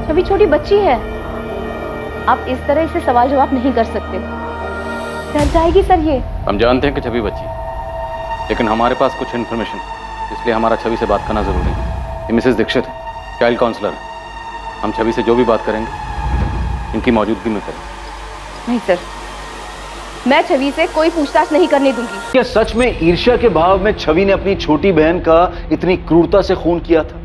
छवि छोटी बच्ची है, आप इस तरह से सवाल जवाब नहीं कर सकते, डर जाएगी सर। ये हम जानते हैं कि छवि बच्ची, लेकिन हमारे पास कुछ इन्फॉर्मेशन, इसलिए हमारा छवि से बात करना जरूरी है। ये मिसेस दीक्षित है, चाइल्ड काउंसलर है। हम छवि से जो भी बात करेंगे इनकी मौजूदगी में करें। नहीं सर, मैं छवि से कोई पूछताछ नहीं करने दूंगी। क्या सच में ईर्ष्या के भाव में छवि ने अपनी छोटी बहन का इतनी क्रूरता से खून किया था?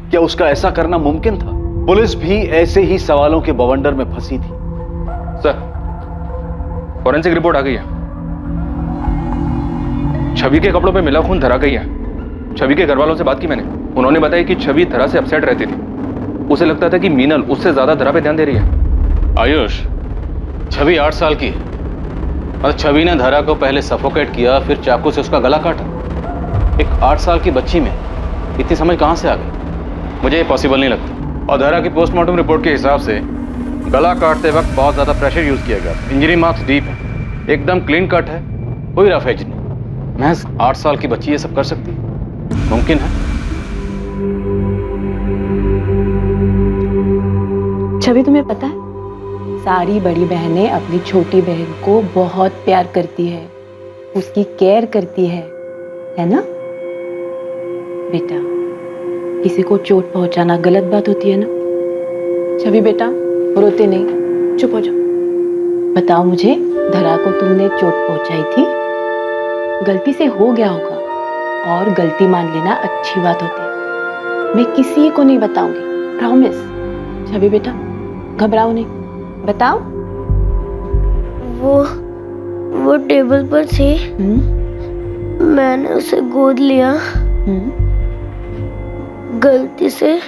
क्या उसका ऐसा करना मुमकिन था? पुलिस भी ऐसे ही सवालों के बवंडर में फंसी थी। सर, फॉरेंसिक रिपोर्ट आ गई है। छवि के कपड़ों पे मिला खून धरा का ही है। छवि के घर वालों से बात की मैंने, उन्होंने बताया कि छवि धरा से अपसेट रहती थी। उसे लगता था कि मीनल उससे ज्यादा धरा पे ध्यान दे रही है। आयुष, छवि 8 साल की है और छवि ने धरा को पहले सफोकेट किया, फिर चाकू से उसका गला काटा। एक 8 साल की बच्ची में इतनी समझ कहां से आ गई? मुझे ये पॉसिबल नहीं लगता। और धरा की पोस्टमार्टम रिपोर्ट के हिसाब से गला काटते वक्त बहुत ज्यादा प्रेशर यूज किया गया। इंजरी मार्क्स डीप है, एकदम क्लीन कट है, कोई रफ एज नहीं। महज 8 साल की बच्ची ये सब कर सकती है? मुमकिन है? छवि, तुम्हें पता है सारी बड़ी बहनें अपनी छोटी बहन को बहुत प्यार करती है, उसकी केयर करती है ना बेटा? किसी को चोट पहुंचाना गलत बात होती है ना? छवि बेटा, रोते नहीं, चुप हो जाओ। बताओ मुझे, धरा को तुमने चोट पहुंचाई थी? गलती से हो गया होगा, और गलती मान लेना अच्छी बात होती है। मैं किसी को नहीं बताऊंगी, प्रॉमिस। छवि बेटा, घबराओ नहीं, बताओ। वो टेबल पर थी। मैंने उसे गोद लिया। गलती से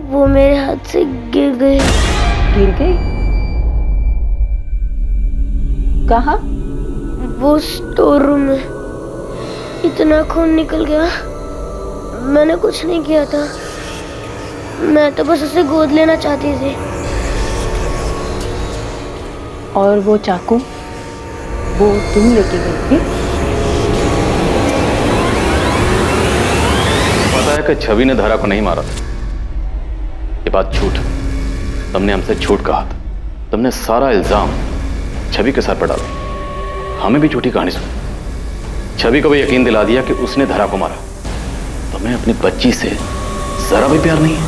वो मेरे हाथ से गिर गई। गिर गई? कहाँ? वो स्टोर रूम में। इतना खून निकल गया। मैंने कुछ नहीं किया था। मैं तो बस उसे गोद लेना चाहती थी। और वो चाकू वो तुम लेके गई थी? पता है कि छवि ने धरा को नहीं मारा था। ये बात झूठ है। तुमने हमसे झूठ कहा था। तुमने सारा इल्जाम छवि के सर पर डाला। हमें भी झूठी कहानी सुनी। छवि को भी यकीन दिला दिया कि उसने धरा को मारा। तुम्हें अपनी बच्ची से जरा भी प्यार नहीं है।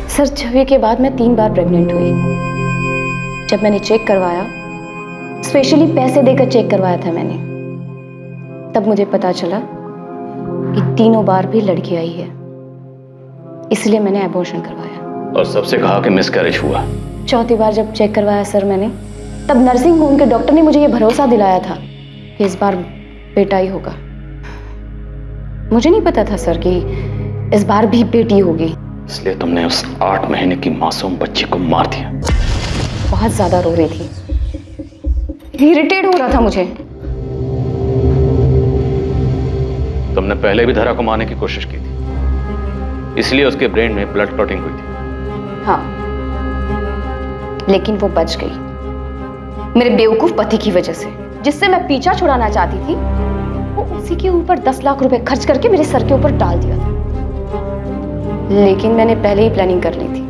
सर, छवि के बाद मैं 3 बार प्रेग्नेंट हुई। जब मैंने चेक करवाया, स्पेशली पैसे देकर चेक करवाया था मैंने, तब मुझे पता चला कि तीनों बार भी लड़की आई है। इसलिए मैंने एबॉर्शन करवाया। और सबसे कहा कि मिसकैरेज हुआ। चौथी बार जब चेक करवाया सर मैंने, तब नर्सिंग होम के डॉक्टर ने मुझे ये भरोसा दिलाया था कि इस बार बेटा ही होगा। मुझे नहीं पता था सर कि इस बार भी बेटी होगी। इसलिए तुमने उस 8 महीने की मासूम बच्ची को मार दिया। बहुत ज्यादा रो रही थी। इरिटेट हो रहा था मुझे। तुमने पहले भी धरा को मारने की कोशिश की थी, इसलिए उसके ब्रेन में ब्लड क्लॉटिंग हुई थी। हाँ, लेकिन वो बच गई मेरे बेवकूफ पति की वजह से, जिससे मैं पीछा छुड़ाना चाहती थी। वो उसी के ऊपर 10 लाख रुपए खर्च करके मेरे सर के ऊपर डाल दिया था। लेकिन मैंने पहले ही प्लानिंग कर ली थी।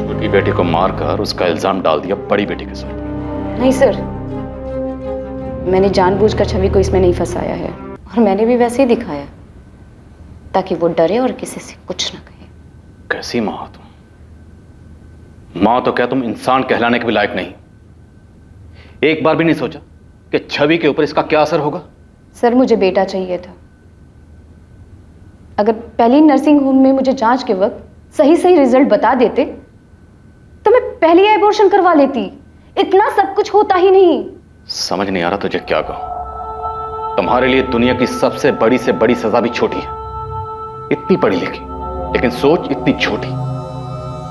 छोटी बेटी को मारकर उसका इल्जाम डाल दिया बड़ी बेटी के सर पर। नहीं सर, मैंने जानबूझकर छवि को इसमें नहीं फंसाया है, और मैंने भी वैसे ही दिखाया ताकि वो डरे और किसी से कुछ ना कहे। कैसी माँ हो तुम? माँ तो क्या तुम इंसान कहलाने के भी लायक नहीं। एक बार भी नहीं सोचा कि छवि के ऊपर इसका क्या असर होगा? सर, मुझे बेटा चाहिए था। अगर पहली नर्सिंग होम में मुझे जांच के वक्त सही सही रिजल्ट बता देते तो मैं पहले ही एबॉर्शन करवा लेती। इतना सब कुछ होता ही नहीं। समझ नहीं आ रहा तुझे क्या कहूं। तुम्हारे लिए दुनिया की सबसे बड़ी से बड़ी सजा भी छोटी है। इतनी पढ़ी लिखी लेकिन सोच इतनी छोटी।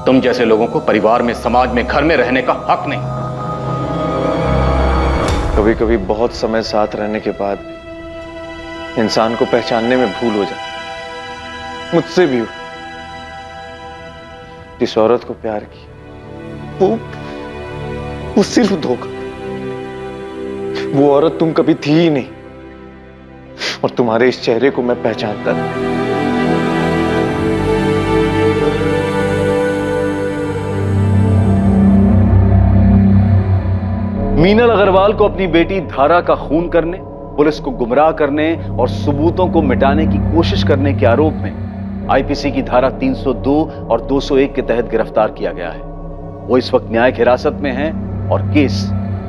तुम जैसे लोगों को परिवार में, समाज में, घर में रहने का हक नहीं। कभी कभी बहुत समय साथ रहने के बाद भी इंसान को पहचानने में भूल हो जाती। मुझसे भी जिस औरत को प्यार किया वो सिर्फ धोखा। वो औरत तुम कभी थी ही नहीं, और तुम्हारे इस चेहरे को मैं पहचानता था। मीनल अग्रवाल को अपनी बेटी धारा का खून करने, पुलिस को गुमराह करने और सबूतों को मिटाने की कोशिश करने के आरोप में आईपीसी की धारा 302 और 201 के तहत गिरफ्तार किया गया है। वो इस वक्त न्यायिक हिरासत में है और केस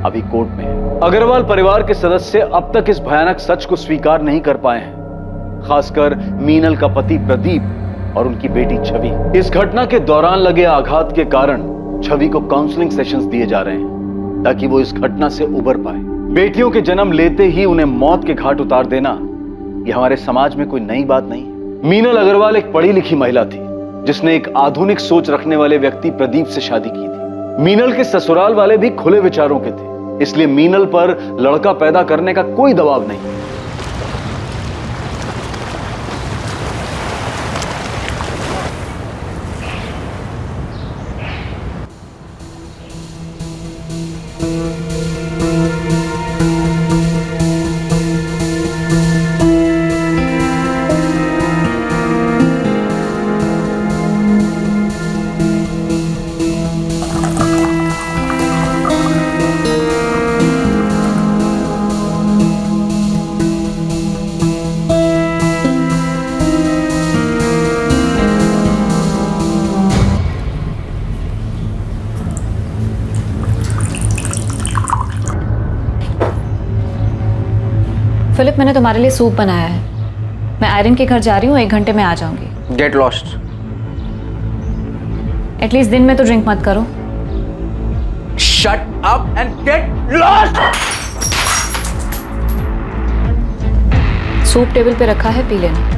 अभी कोर्ट में है। अग्रवाल परिवार के सदस्य अब तक इस भयानक सच को स्वीकार नहीं कर पाए हैं, खासकर मीनल का पति प्रदीप और उनकी बेटी छवि। इस घटना के दौरान लगे आघात के कारण छवि को काउंसलिंग सेशंस दिए जा रहे हैं ताकि वो इस घटना से उबर पाए। बेटियों के जन्म लेते ही उन्हें मौत के घाट उतार देना यह हमारे समाज में कोई नई बात नहीं है। मीनल अग्रवाल एक पढ़ी लिखी महिला थी जिसने एक आधुनिक सोच रखने वाले व्यक्ति प्रदीप से शादी की थी। मीनल के ससुराल वाले भी खुले विचारों के थे, इसलिए मीनल पर लड़का पैदा करने का कोई दबाव नहीं। फिलिप, मैंने तुम्हारे लिए सूप बनाया है। मैं आयरन के घर जा रही हूँ, 1 घंटे में आ जाऊंगी। Get lost. एटलीस्ट दिन में तो ड्रिंक मत करो। Shut up and get lost. Soup table पे रखा है, पी लेना।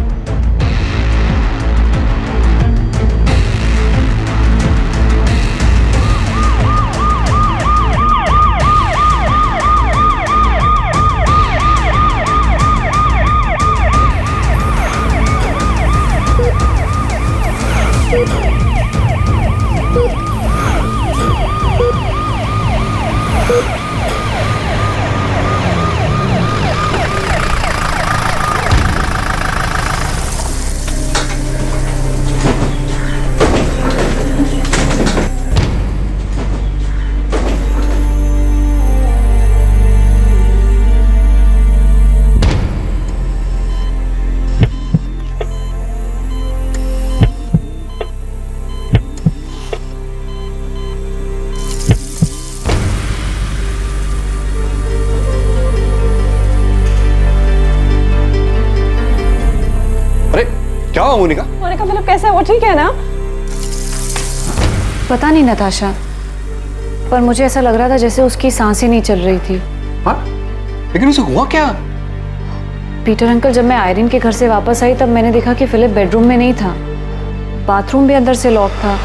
क्या हुआ मोनिका? मोनिका फिलिप कैसे है? वो ठीक है ना? पता नहीं नताशा, पर मुझे ऐसा लग रहा था जैसे उसकी सांसें नहीं चल रही थी। हाँ? लेकिन उसे हुआ क्या? पीटर अंकल, जब मैं आयरिन के घर से वापस आई तब मैंने देखा कि फिलिप बेडरूम में नहीं था, बाथरूम भी अंदर से लॉक था।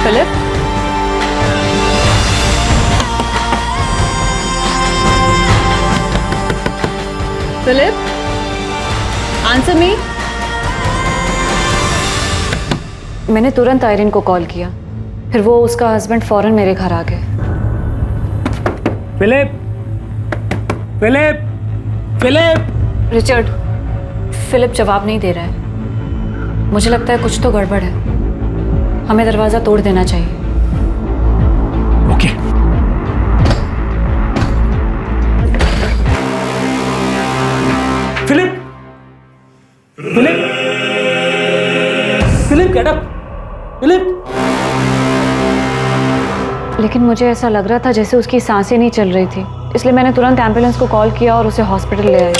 Philip, Philip, answer me. मैंने तुरंत आयरिन को कॉल किया, फिर वो उसका हस्बैंड फौरन मेरे घर आ गए। Philip, Philip, Philip. Richard, Philip जवाब नहीं दे रहा है। मुझे लगता है कुछ तो गड़बड़ है, हमें दरवाजा तोड़ देना चाहिए। Okay. Philip, Philip, Philip, get up, Philip. लेकिन मुझे ऐसा लग रहा था जैसे उसकी सांसें नहीं चल रही थी, इसलिए मैंने तुरंत एम्बुलेंस को कॉल किया और उसे हॉस्पिटल ले आई।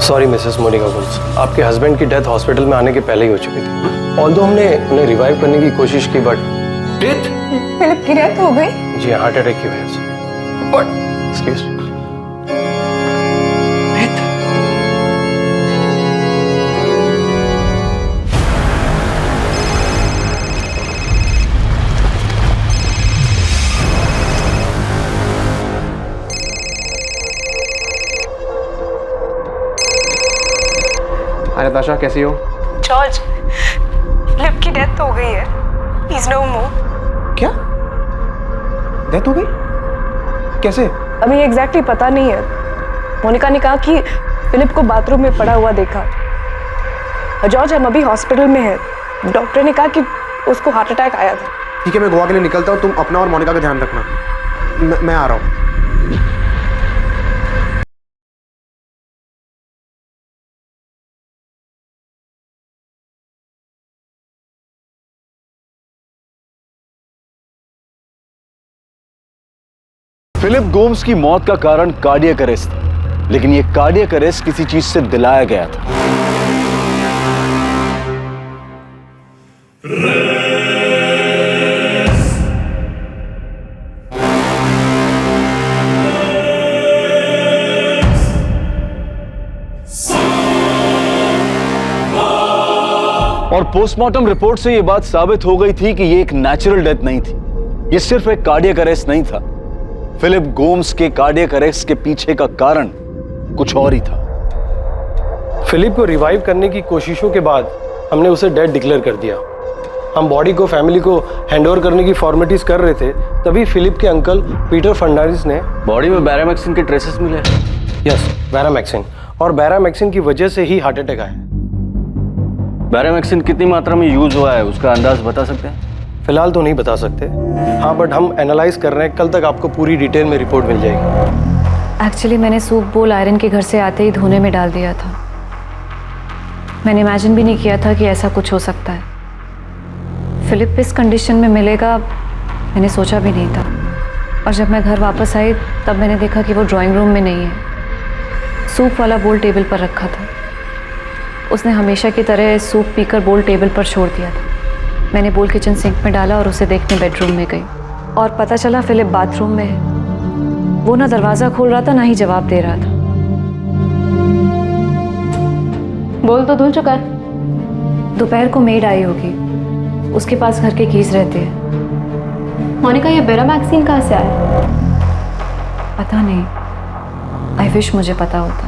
सॉरी मिसेस मोनिका गुल्स, आपके हस्बैंड की डेथ हॉस्पिटल में आने के पहले ही हो चुकी थी। ऑल्दो हमने उन्हें रिवाइव करने की कोशिश की, बट डेथ? फिलिप की डेथ हो गई? जी, हार्ट अटैक की वजह से। Excuse me. हाय नताशा, कैसी हो? जॉर्ज, फिलिप की डेथ हो गई है। ही इज नो मोर। क्या? डेथ हो गई? कैसे? अभी एग्जैक्टली पता नहीं है। मोनिका ने कहा कि फिलिप को बाथरूम में पड़ा हुआ देखा। जॉर्ज, हम अभी हॉस्पिटल में हैं। डॉक्टर ने कहा कि उसको हार्ट अटैक आया था। ठीक है, मैं गोवा के लिए निकलता हूँ। तुम अपना और मोनिका का ध्यान रखना। मैं आ रहा हूँ। फिलिप गोम्स की मौत का कारण कार्डियक अरेस्ट था, लेकिन यह कार्डियक अरेस्ट किसी चीज से दिलाया गया था। और पोस्टमार्टम रिपोर्ट से यह बात साबित हो गई थी कि यह एक नेचुरल डेथ नहीं थी, यह सिर्फ एक कार्डियक अरेस्ट नहीं था। फिलिप गोम्स के कार्डियक अरेस्ट के पीछे का कारण कुछ और ही था। फिलिप को रिवाइव करने की कोशिशों के बाद हमने उसे डेड डिक्लेयर कर दिया। हम बॉडी को फैमिली को हैंडओवर करने की फॉर्मेलिटीज कर रहे थे, तभी फिलिप के अंकल पीटर फर्नांडिस ने बॉडी में बैरामैक्सिन के ट्रेसेस मिले। यस, बैरामैक्सिन, और बैरामैक्सिन की वजह से ही हार्ट अटैक आया। बैरामैक्सिन कितनी मात्रा में यूज हुआ है उसका अंदाज बता सकते हैं? फिलहाल तो नहीं बता सकते, हाँ, बट हम एनालाइज कर रहे हैं। कल तक आपको पूरी डिटेल में रिपोर्ट मिल जाएगी। एक्चुअली मैंने सूप बोल आयरन के घर से आते ही धोने में डाल दिया था। मैंने इमेजिन भी नहीं किया था कि ऐसा कुछ हो सकता है। फिलिप इस कंडीशन में मिलेगा मैंने सोचा भी नहीं था। और जब मैं घर वापस आई तब मैंने देखा कि वो ड्राइंग रूम में नहीं है। सूप वाला बोल टेबल पर रखा था। उसने हमेशा की तरह सूप पीकर बोल टेबल पर छोड़ दिया था। मैंने बोल किचन सिंक में डाला और उसे देखने बेडरूम में गई और पता चला फिलिप बाथरूम में है। वो ना दरवाज़ा खोल रहा था ना ही जवाब दे रहा था। बोल तो धुल चुका है। दोपहर को मेड आई होगी, उसके पास घर के कीज रहते हैं। मोनिका, ये बेरा मैक्सिन कहाँ से आया? पता नहीं, आई विश मुझे पता होता।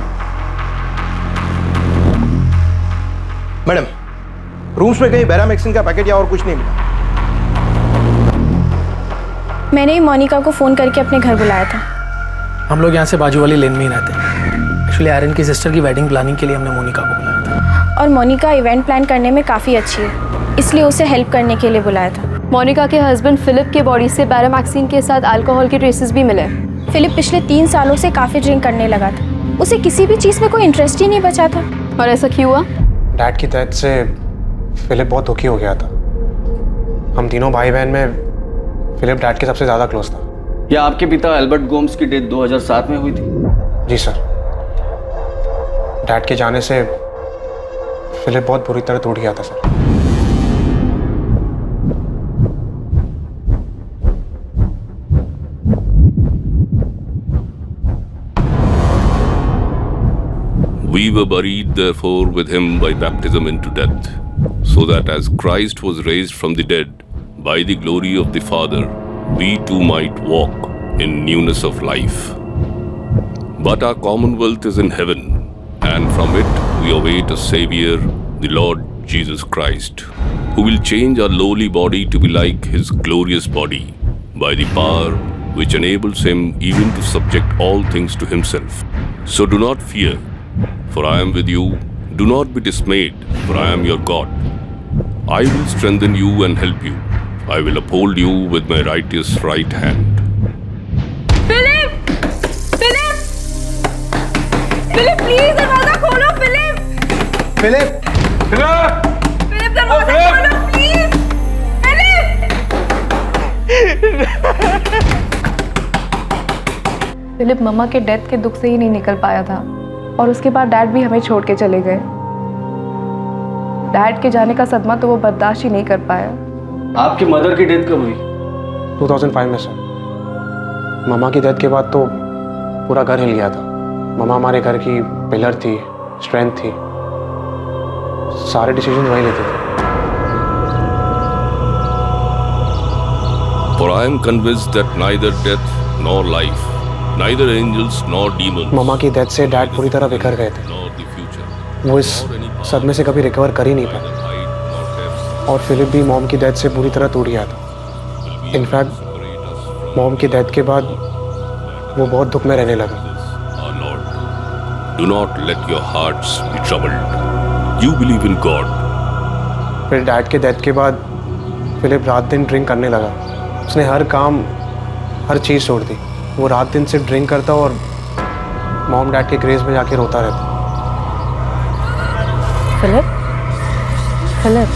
मैडम, रूम्स में कहीं बेरामेक्सिन का पैकेट या और कुछ नहीं मिला। मैंने ही मोनिका को फ़ोन करके अपने घर बुलाया था। हम लोग यहाँ से बाजू वाली लेन में ही रहते हैं। एक्चुअली आयरन की सिस्टर की वेडिंग प्लानिंग के लिए हमने मोनिका को बुलाया था। और मोनिका इवेंट प्लान करने में काफ़ी अच्छी है, इसलिए उसे हेल्प करने के लिए बुलाया था। मोनिका के हस्बैंड फिलिप के बॉडी से बैरामैक्सिन के साथ अल्कोहल के ट्रेसेस भी मिले। फिलिप पिछले 3 सालों से काफ़ी ड्रिंक करने लगा था। उसे किसी भी चीज़ में कोई इंटरेस्ट ही नहीं बचा था। और ऐसा क्यों हुआ? डैड की डेथ से फिलिप बहुत दुखी हो गया था। हम तीनों भाई बहन में फिलिप डैड के सबसे ज़्यादा क्लोज था। क्या आपके पिता एल्बर्ट गोम्स की डेथ 2007 में हुई थी? जी सर। डैड के जाने से फिलिप बहुत बुरी तरह टूट गया था sir. We were buried therefore with him by baptism into death, so that as Christ was raised from the dead by the glory of the Father, we too might walk in newness of life. But our commonwealth is in heaven, and from it we await a Saviour, the Lord Jesus Christ, who will change our lowly body to be like his glorious body, by the power which enables him even to subject all things to himself. So do not fear, for I am with you. Do not be dismayed, for I am your God. I will strengthen you and help you. I will uphold you with my righteous right hand. Philip! Philip! Philip please दरवाजा खोलो फिलिप! फिलिप! फिलिप! फिलिप दरवाजा खोलो प्लीज! फिलिप मम्मा के डेथ के दुख से ही नहीं निकल पाया था और उसके बाद डैड भी हमें छोड़ के चले गए। डैड के जाने का सदमा तो वो बर्दाश्त ही नहीं कर पाया। आपकी मदर की डेथ कब हुई? 2005 में सर। मामा की डेथ के बाद तो पूरा घर हिल गया था। मामा हमारे घर की पिलर थी, स्ट्रेंथ थी। सारे डिसीजन वही लेते थे। For I am convinced that neither death nor life, neither angels nor demons, मामा की डेथ से डैड पूरी तरह बिखर गए थे। वो इस सदमे से कभी रिकवर कर ही नहीं पाए। और फिलिप भी मॉम की डेथ से पूरी तरह टूट गया था। इनफैक्ट मॉम की डेथ के बाद वो बहुत दुख में रहने लगा। do not let your hearts be troubled. You believe in God. फिर डैड के डेथ के बाद फिलिप रात दिन ड्रिंक करने लगा। उसने हर काम, हर चीज़ छोड़ दी। वो रात दिन सिर्फ ड्रिंक करता और मॉम डैड के ग्रेव में जाके रोता रहता। फिलिप, फिलिप,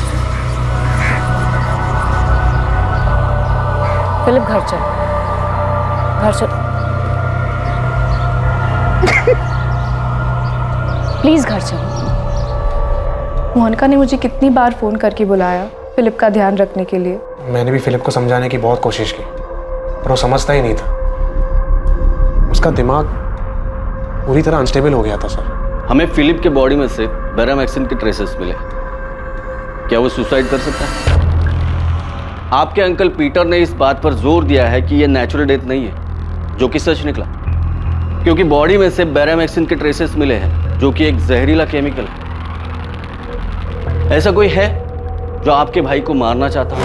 फिलिप घर चल, घर चल, प्लीज घर चल। मोनिका ने मुझे कितनी बार फोन करके बुलाया फिलिप का ध्यान रखने के लिए। मैंने भी फिलिप को समझाने की बहुत कोशिश की, पर वो समझता ही नहीं था। उसका दिमाग पूरी तरह अनस्टेबल हो गया था सर। हमें फिलिप के बॉडी में से बैरामैक्सिन के ट्रेसेस मिले। क्या वो सुसाइड कर सकता है? आपके अंकल पीटर ने इस बात पर जोर दिया है कि यह नेचुरल डेथ नहीं है, जो कि सच निकला, क्योंकि बॉडी में से बैरामैक्सिन के ट्रेसेस मिले हैं, जो कि एक जहरीला केमिकल है। ऐसा कोई है जो आपके भाई को मारना चाहता हो?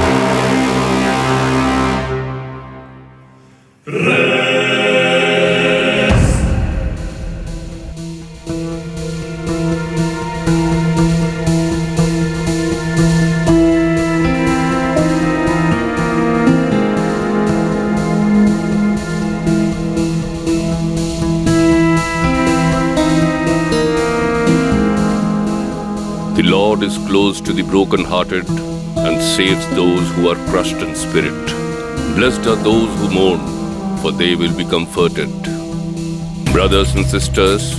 God is close to the broken-hearted and saves those who are crushed in spirit. Blessed are those who mourn, for they will be comforted. Brothers and sisters,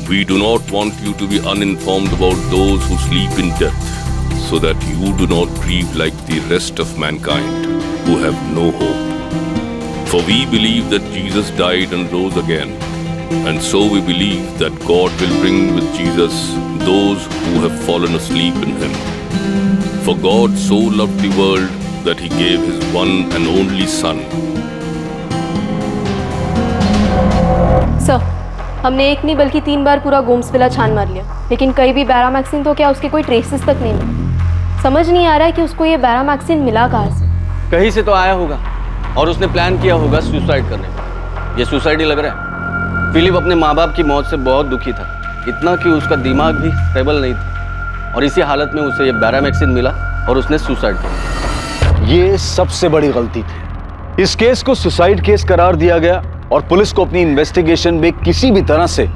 we do not want you to be uninformed about those who sleep in death, so that you do not grieve like the rest of mankind who have no hope. For we believe that Jesus died and rose again, and so we believe that God will bring with Jesus those who have fallen asleep in him. For God so loved the world that he gave his one and only Son. Sir, हमने एक नहीं बल्कि 3 बार पूरा गोम्स विला छान मार लिया, लेकिन कहीं भी बैरामैक्सिन तो क्या उसके कोई ट्रेसेस तक नहीं मिले। समझ नहीं आ रहा है कि उसको ये बैरामैक्सिन मिला कहाँ से। कहीं से तो आया होगा और उसने प्लान किया होगा सुसाइड करने का। ये सुसाइड ही लग रहा है। फिलिप अपने माँ बाप की मौत से बहुत दुखी था, इतना कि उसका दिमाग भी स्टेबल नहीं था, और इसी हालत में उसे ये बैरामैक्सिन मिला और उसने सुसाइड किया। ये सबसे बड़ी गलती थी। इस केस को सुसाइड केस करार दिया गया और पुलिस को अपनी इन्वेस्टिगेशन में किसी भी तरह से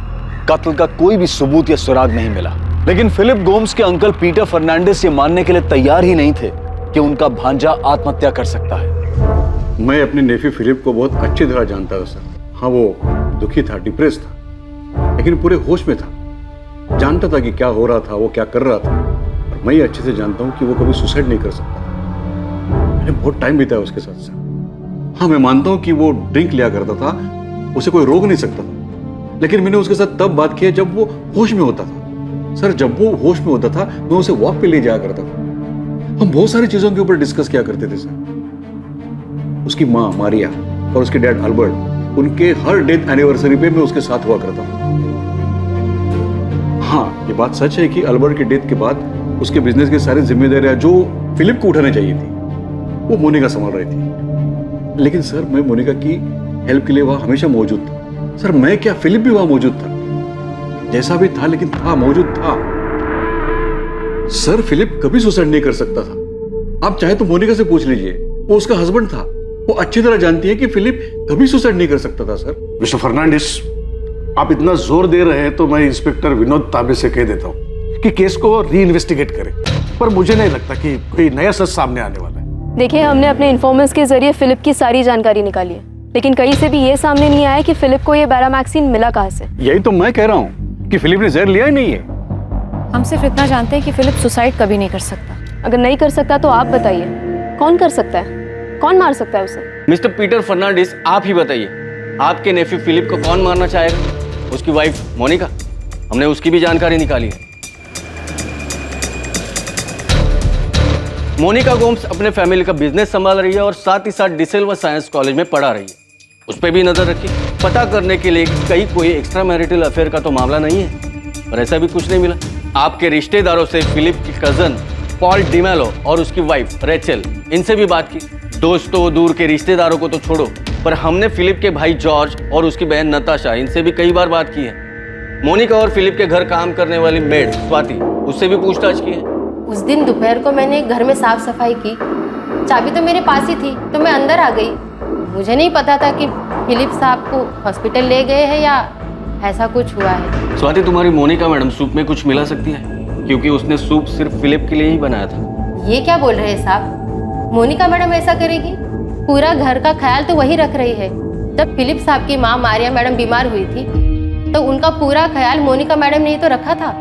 कत्ल का कोई भी सबूत या सुराग नहीं मिला। लेकिन फिलिप गोम्स के अंकल पीटर फर्नांडिस ये मानने के लिए तैयार ही नहीं थे कि उनका भांजा आत्महत्या कर सकता है। मैं अपने नेफी फिलिप को बहुत अच्छी तरह जानता था सर। हाँ, वो दुखी था, डिप्रेस था, लेकिन पूरे होश में था। जानता था कि क्या हो रहा था, वो क्या कर रहा था, और मैं ये अच्छे से जानता हूँ कि वो कभी सुसाइड नहीं कर सकता। मैंने बहुत टाइम बिताया उसके साथ सर। हाँ, मैं मानता हूँ कि वो ड्रिंक लिया करता था, उसे कोई रोक नहीं सकता था, लेकिन मैंने उसके साथ तब बात की जब वो होश में होता था। सर, जब वो होश में होता था मैं उसे वॉक पे ले जाया करता था। हम बहुत सारी चीजों के ऊपर डिस्कस किया करते थे सर। उसकी माँ मारिया और उसके डैड अल्बर्ट, उनके हर डेथ एनिवर्सरी पे मैं उसके साथ हुआ करता था। हाँ, ये बात सच है कि अल्बर्ट की डेथ के बाद उसके बिजनेस की सारी जिम्मेदारियां जो फिलिप को उठानी चाहिए थी वो मोनिका संभाल रही थी। लेकिन सर, मैं मोनिका की हेल्प के लिए वहां हमेशा मौजूद था। सर, मैं क्या, फिलिप भी वहां मौजूद था, जैसा भी था, लेकिन था, मौजूद था। सर, फिलिप कभी सुसाइड नहीं कर सकता था। आप चाहे तो मोनिका से पूछ लीजिए, वो उसका हस्बैंड था। वो अच्छी तरह जानती है कि फिलिप कभी सुसाइड नहीं कर सकता था। सर, मिस्टर फर्नांडिस, आप इतना जोर दे रहे हैं तो मैं इंस्पेक्टर विनोद ताबे से कह देता हूँ कि केस को री इन्वेस्टिगेट करें, पर मुझे नहीं लगता कि कोई नया सच सामने आने वाला है। देखिए, हमने अपने इन्फॉर्मर्स के जरिए फिलिप की सारी जानकारी निकाली है, लेकिन कहीं से भी ये सामने नहीं आया कि फिलिप को ये बैरामैक्सिन मिला कहाँ से। यही तो मैं कह रहा हूँ कि फिलिप ने जहर लिया ही नहीं है। हम सिर्फ इतना जानते हैं कि फिलिप सुसाइड कभी नहीं कर सकता। अगर नहीं कर सकता तो आप बताइए, कौन कर सकता है? कौन मार सकता है उसे? मिस्टर पीटर फर्नांडिस, आप ही बताइए, आपके नेफ्यू फिलिप को कौन मारना चाहेगा? उसकी वाइफ मोनिका? हमने उसकी भी जानकारी निकाली है। मोनिका गोम्स अपने फैमिली का बिजनेस संभाल रही है और साथ ही साथ डिसेल्वा साइंस कॉलेज में पढ़ा रही है। उस पर भी नजर रखी, पता करने के लिए कहीं कोई एक्स्ट्रा मैरिटल अफेयर का तो मामला नहीं है, पर ऐसा भी कुछ नहीं मिला। आपके रिश्तेदारों से फिलिप की कजन पॉल डिमेलो और उसकी वाइफ रेचल, इनसे भी बात की। दोस्तों, दूर के रिश्तेदारों को तो छोड़ो, पर हमने फिलिप के भाई जॉर्ज और उसकी बहन नताशा, इनसे भी कई बार बात की है। मोनिका और फिलिप के घर काम करने वाली मेड स्वाति, उससे भी पूछताछ की है। उस दिन दोपहर को मैंने घर में साफ सफाई की, चाबी तो मेरे पास ही थी, तो मैं अंदर आ गई। मुझे नहीं पता था कि फिलिप साहब को हॉस्पिटल ले गए हैं या ऐसा कुछ हुआ है। स्वाति, तुम्हारी मोनिका मैडम सूप में कुछ मिला सकती है, क्योंकि उसने सूप सिर्फ फिलिप के लिए ही बनाया था। ये क्या बोल रहे हैं साहब? मोनिका मैडम ऐसा करेगी? पूरा घर का ख्याल तो वही रख रही है। जब फिलिप साहब की माँ मारिया मैडम बीमार हुई थी तो उनका पूरा ख्याल मोनिका मैडम ने ही तो रखा था।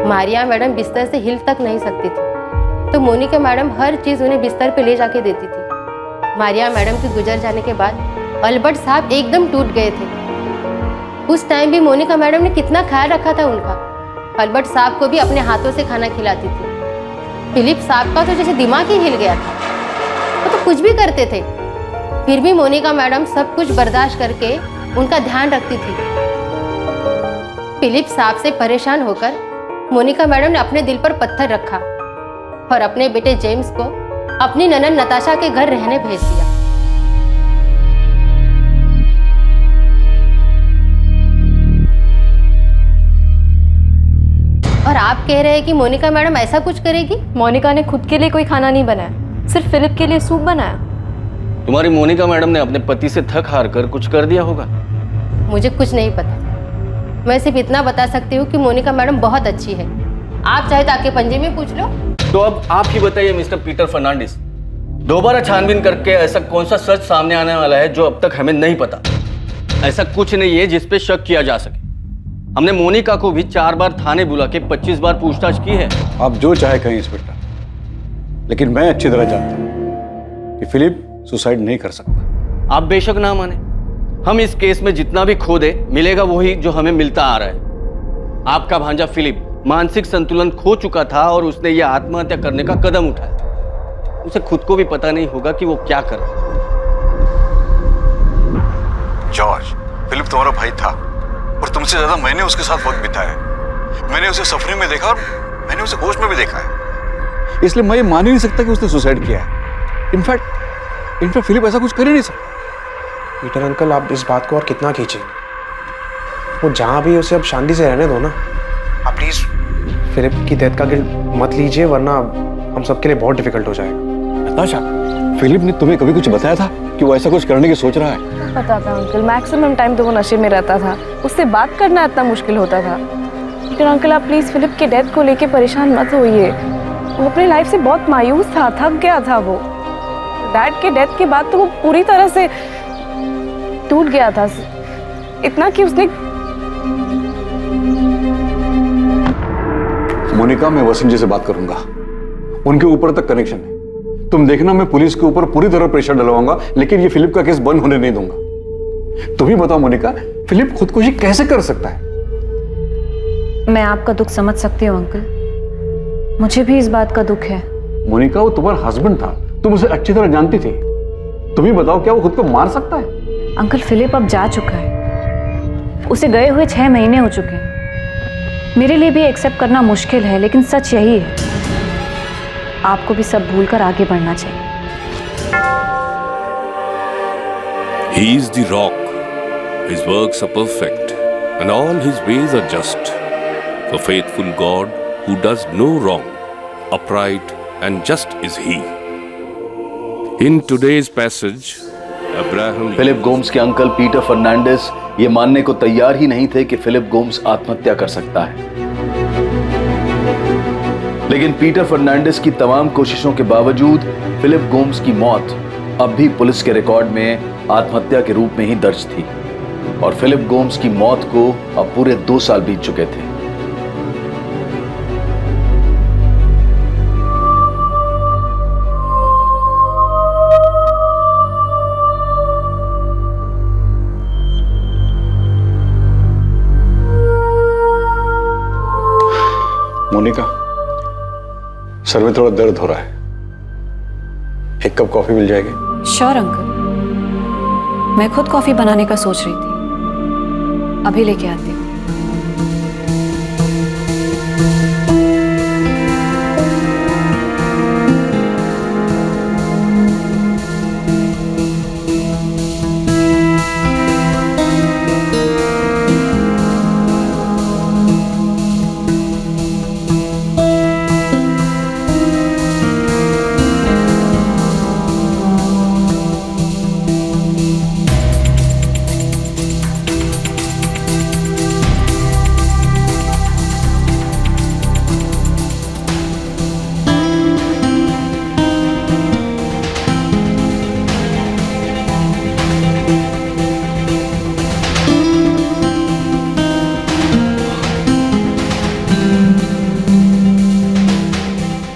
मारिया मैडम बिस्तर से हिल तक नहीं सकती थी, तो मोनिका मैडम हर चीज उन्हें बिस्तर पे ले जाके देती थी। मारिया मैडम के गुजर जाने के बाद अल्बर्ट साहब एकदम टूट गए थे। उस टाइम भी मोनिका मैडम ने कितना ख्याल रखा था उनका। अल्बर्ट साहब को भी अपने हाथों से खाना खिलाती थी। फिलिप साहब का तो जैसे दिमाग ही हिल गया था, वो तो कुछ भी करते थे, फिर भी मोनिका मैडम सब कुछ बर्दाश्त करके उनका ध्यान रखती थी। फिलिप साहब से परेशान होकर मोनिका मैडम ने अपने दिल पर पत्थर रखा और अपने बेटे जेम्स को अपनी ननद नताशा के घर रहने भेज दिया। और आप कह रहे हैं कि मोनिका मैडम ऐसा कुछ करेगी? मोनिका ने खुद के लिए कोई खाना नहीं बनाया, सिर्फ फिलिप के लिए सूप बनाया। तुम्हारी मोनिका मैडम ने अपने पति से थक हार कर कुछ कर दिया होगा। मुझे कुछ नहीं पता। मैं सिर्फ इतना बता सकती हूँ कि मोनिका मैडम बहुत अच्छी है आप चाहे तो आके पंजे में पूछ लो। तो अब आप ही बताइए मिस्टर पीटर फर्नांडिस, दोबारा छानबीन करके ऐसा कौन सा सच सामने आने वाला है जो अब तक हमें नहीं पता? ऐसा कुछ नहीं है जिस पे शक किया जा सके। हमने मोनिका को भी 4 बार थाने बुला के 25 बार पूछताछ की है। आप जो चाहे कहें इंस्पेक्टर, लेकिन मैं अच्छी तरह जानता हूं कि फिलिप सुसाइड नहीं कर सकता। आप बेशक ना माने, हम इस केस में जितना भी खो दे मिलेगा वही जो हमें मिलता आ रहा है। आपका भांजा फिलिप मानसिक संतुलन खो चुका था और उसने यह आत्महत्या करने का कदम उठाया। उसे खुद को भी पता नहीं होगा कि वो क्या कर रहा है। जॉर्ज, फिलिप तुम्हारा भाई था और तुमसे ज्यादा मैंने उसके साथ वक्त बिताया है। मैंने उसे सफरिंग में देखा और मैंने उसे होश में भी देखा है। इसलिए मैं ये मान ही नहीं सकता कि उसने सुसाइड किया है। इनफैक्ट फिलिप ऐसा कुछ कर ही नहीं सकता। पीटर अंकल, आप इस बात को और कितना खींचेंगे? वो जहां भी उसे अब शांति से रहने दो ना। आप प्लीज फिलिप की डेथ का गिल्ट मत लीजिए, वरना हम सबके लिए बहुत डिफिकल्ट हो जाएगा। नताशा, फिलिप ने तुम्हें कभी कुछ बताया था कि वो ऐसा कुछ करने की सोच रहा है? पता था अंकल, मैक्सिमम टाइम तो वो नशे में रहता था। उससे बात करना इतना मुश्किल होता था। लेकिन अंकल, आप प्लीज फिलिप की डेथ को लेके परेशान मत होइए। वो अपनी लाइफ से बहुत मायूस था, थक गया था। वो डैड के डेथ के बाद तो वो पूरी तरह से टूट गया था, इतना कि उसने। मोनिका, मैं वसंत जी से बात करूंगा, उनके ऊपर तक कनेक्शन है। तुम देखना, मैं पुलिस के ऊपर पूरी तरह प्रेशर डलवाऊंगा, लेकिन ये फिलिप का केस बंद होने नहीं दूंगा। तुम ही बताओ मोनिका, फिलिप खुदकुशी कैसे कर सकता है? मैं आपका दुख समझ सकती हूँ अंकल, मुझे भी इस बात का दुख है। मोनिका, वो तुम्हारा हस्बैंड था, तुम उसे अच्छी तरह जानती थी। तुम ही बताओ, क्या वो खुद को मार सकता है? अंकल, फिलिप अब जा चुका है, उसे गए हुए 6 महीने हो चुके हैं। मेरे लिए भी एक्सेप्ट करना मुश्किल है, लेकिन सच यही है। आपको भी सब भूलकर आगे बढ़ना चाहिए। He is the rock. His works are perfect, and all his ways are just. For faithful God, who does no wrong, upright and just is he. In today's passage, Abraham... Philip Gomes के अंकल पीटर फर्नांडिस ये मानने को तैयार ही नहीं थे कि फिलिप गोम्स आत्महत्या कर सकता है। लेकिन पीटर फर्नांडिस की तमाम कोशिशों के बावजूद फिलिप गोम्स की मौत अब भी पुलिस के रिकॉर्ड में आत्महत्या के रूप में ही दर्ज थी। और फिलिप गोम्स की मौत को अब पूरे 2 साल बीत चुके थे। मोनिका, सर में थोड़ा दर्द हो रहा है, 1 कप कॉफी मिल जाएगी? श्योर अंकल, मैं खुद कॉफी बनाने का सोच रही थी, अभी लेके आती हूँ।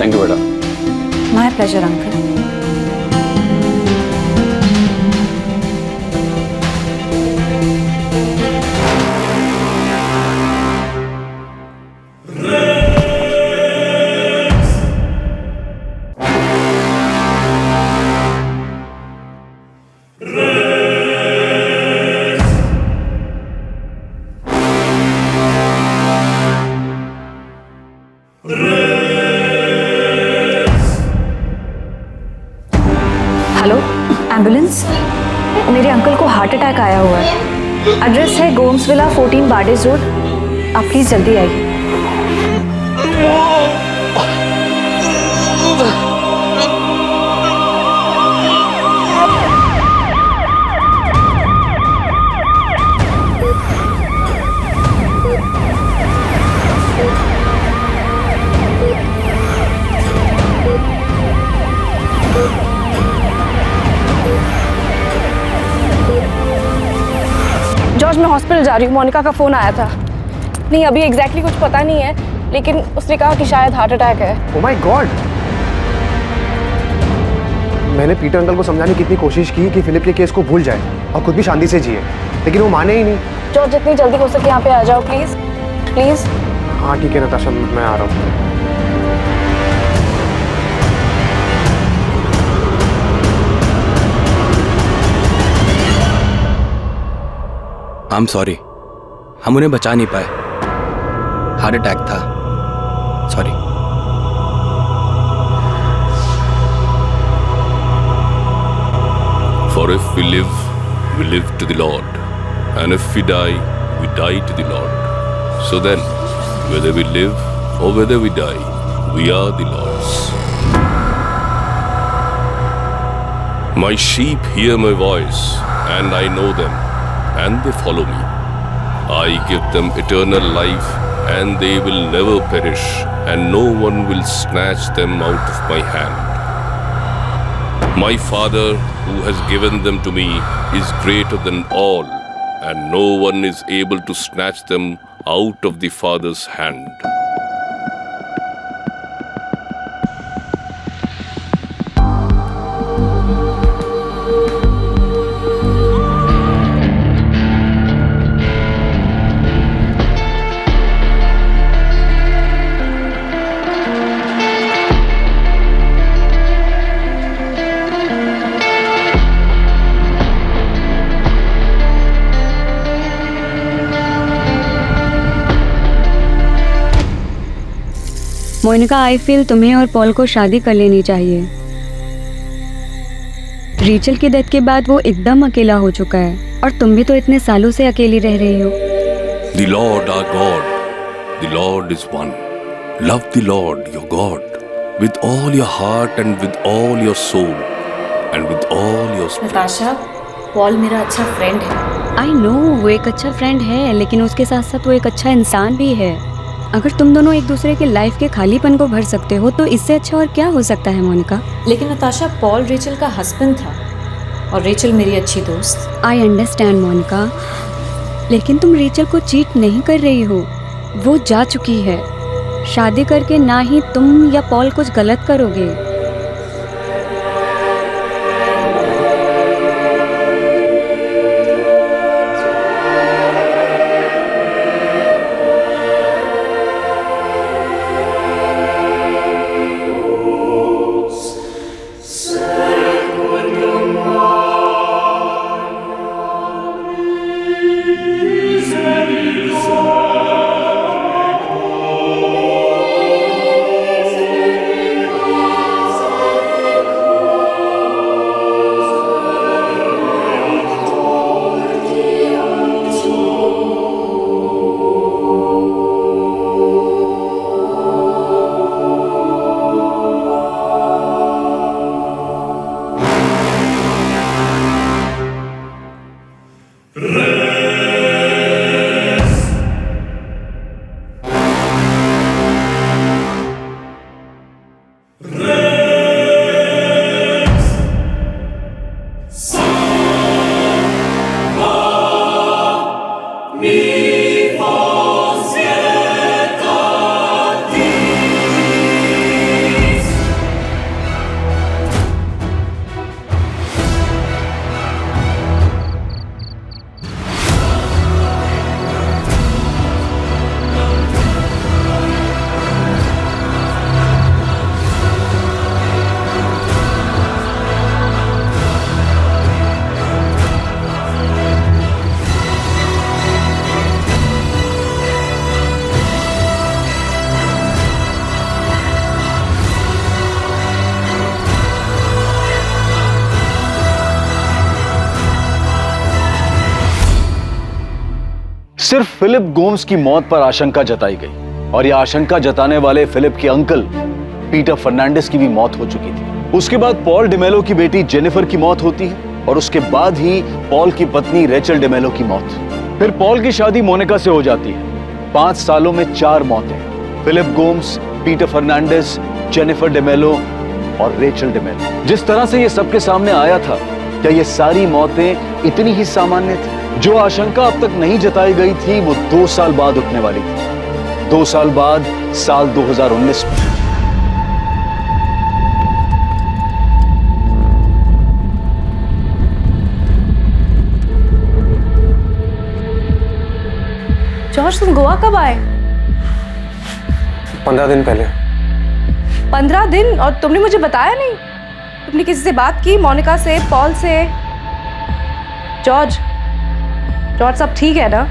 थैंक यू बेटा। My pleasure uncle. Hello, ambulance. मेरे अंकल को हार्ट अटैक आया हुआ है। एड्रेस है गोम्स विला 14 बार्डेज रोड। आप प्लीज जल्दी आइए। जॉर्ज मैं हॉस्पिटल जा रही हूँ, मोनिका का फ़ोन आया था। नहीं अभी एग्जैक्टली कुछ पता नहीं है, लेकिन उसने कहा कि शायद हार्ट अटैक है। Oh my God. मैंने पीटर अंकल को समझाने की इतनी कोशिश की कि फिलिप के केस को भूल जाए और खुद भी शांति से जिए, लेकिन वो माने ही नहीं। जॉर्ज जितनी जल्दी हो सके यहाँ पे आ जाओ प्लीज प्लीज। हाँ ठीक है नताशा, मैं आ रहा हूँ। आई एम सॉरी, हम उन्हें बचा नहीं पाए, हार्ट अटैक था, sorry. For if we live to the Lord, and if we die to the Lord. So then, whether we live or whether we die, we are the Lord's. My sheep hear my voice, and I know them, and they follow me. I give them eternal life, and they will never perish, and no one will snatch them out of my hand. My Father, who has given them to me, is greater than all, and no one is able to snatch them out of the Father's hand. Monica, I feel तुम्हें और पॉल को शादी कर लेनी चाहिए। रीचल की डेथ के बाद वो एकदम अकेला हो चुका है, और तुम भी तो इतने सालों से अकेली रह रही हो। The Lord our God, the Lord is one. Love the Lord your God with all your heart and with all your soul and with all your spirit. Natasha, Paul मेरा अच्छा फ्रेंड है। आई नो वो एक अच्छा फ्रेंड है, लेकिन उसके साथ साथ वो एक अच्छा इंसान भी है। अगर तुम दोनों एक दूसरे के लाइफ के खालीपन को भर सकते हो तो इससे अच्छा और क्या हो सकता है मोनिका। लेकिन नताशा, पॉल रेचल का हस्बैंड था और रेचल मेरी अच्छी दोस्त। आई अंडरस्टैंड मोनिका, लेकिन तुम रेचल को चीट नहीं कर रही हो, वो जा चुकी है। शादी करके ना ही तुम या पॉल कुछ गलत करोगे। सिर्फ फिलिप गोम्स की मौत पर आशंका जताई गई, और यह आशंका जताने वाले फिलिप के अंकल पीटर फर्नांडिस की भी मौत हो चुकी थी। उसके बाद पॉल डिमेलो की बेटी जेनिफर की मौत होती है, और उसके बाद ही पॉल की पत्नी रेचल डिमेलो की मौत। फिर पॉल की शादी मोनिका से हो जाती है। 5 सालों में 4 मौतें। Philip Gomes, Peter Fernandes, Jennifer D'Mello और रेचल डिमेलो। जिस तरह से ये सबके सामने आया था, क्या ये सारी मौतें इतनी ही सामान्य थी? जो आशंका अब तक नहीं जताई गई थी वो 2 साल बाद उठने वाली थी। 2 साल बाद साल 2019 में। जॉर्ज, तुम गोवा कब आए? 15 दिन पहले। 15 दिन? और तुमने मुझे बताया नहीं? तुमने किसी से बात की? मोनिका से, पॉल से? जॉर्ज, जॉर्ज सब ठीक है ना?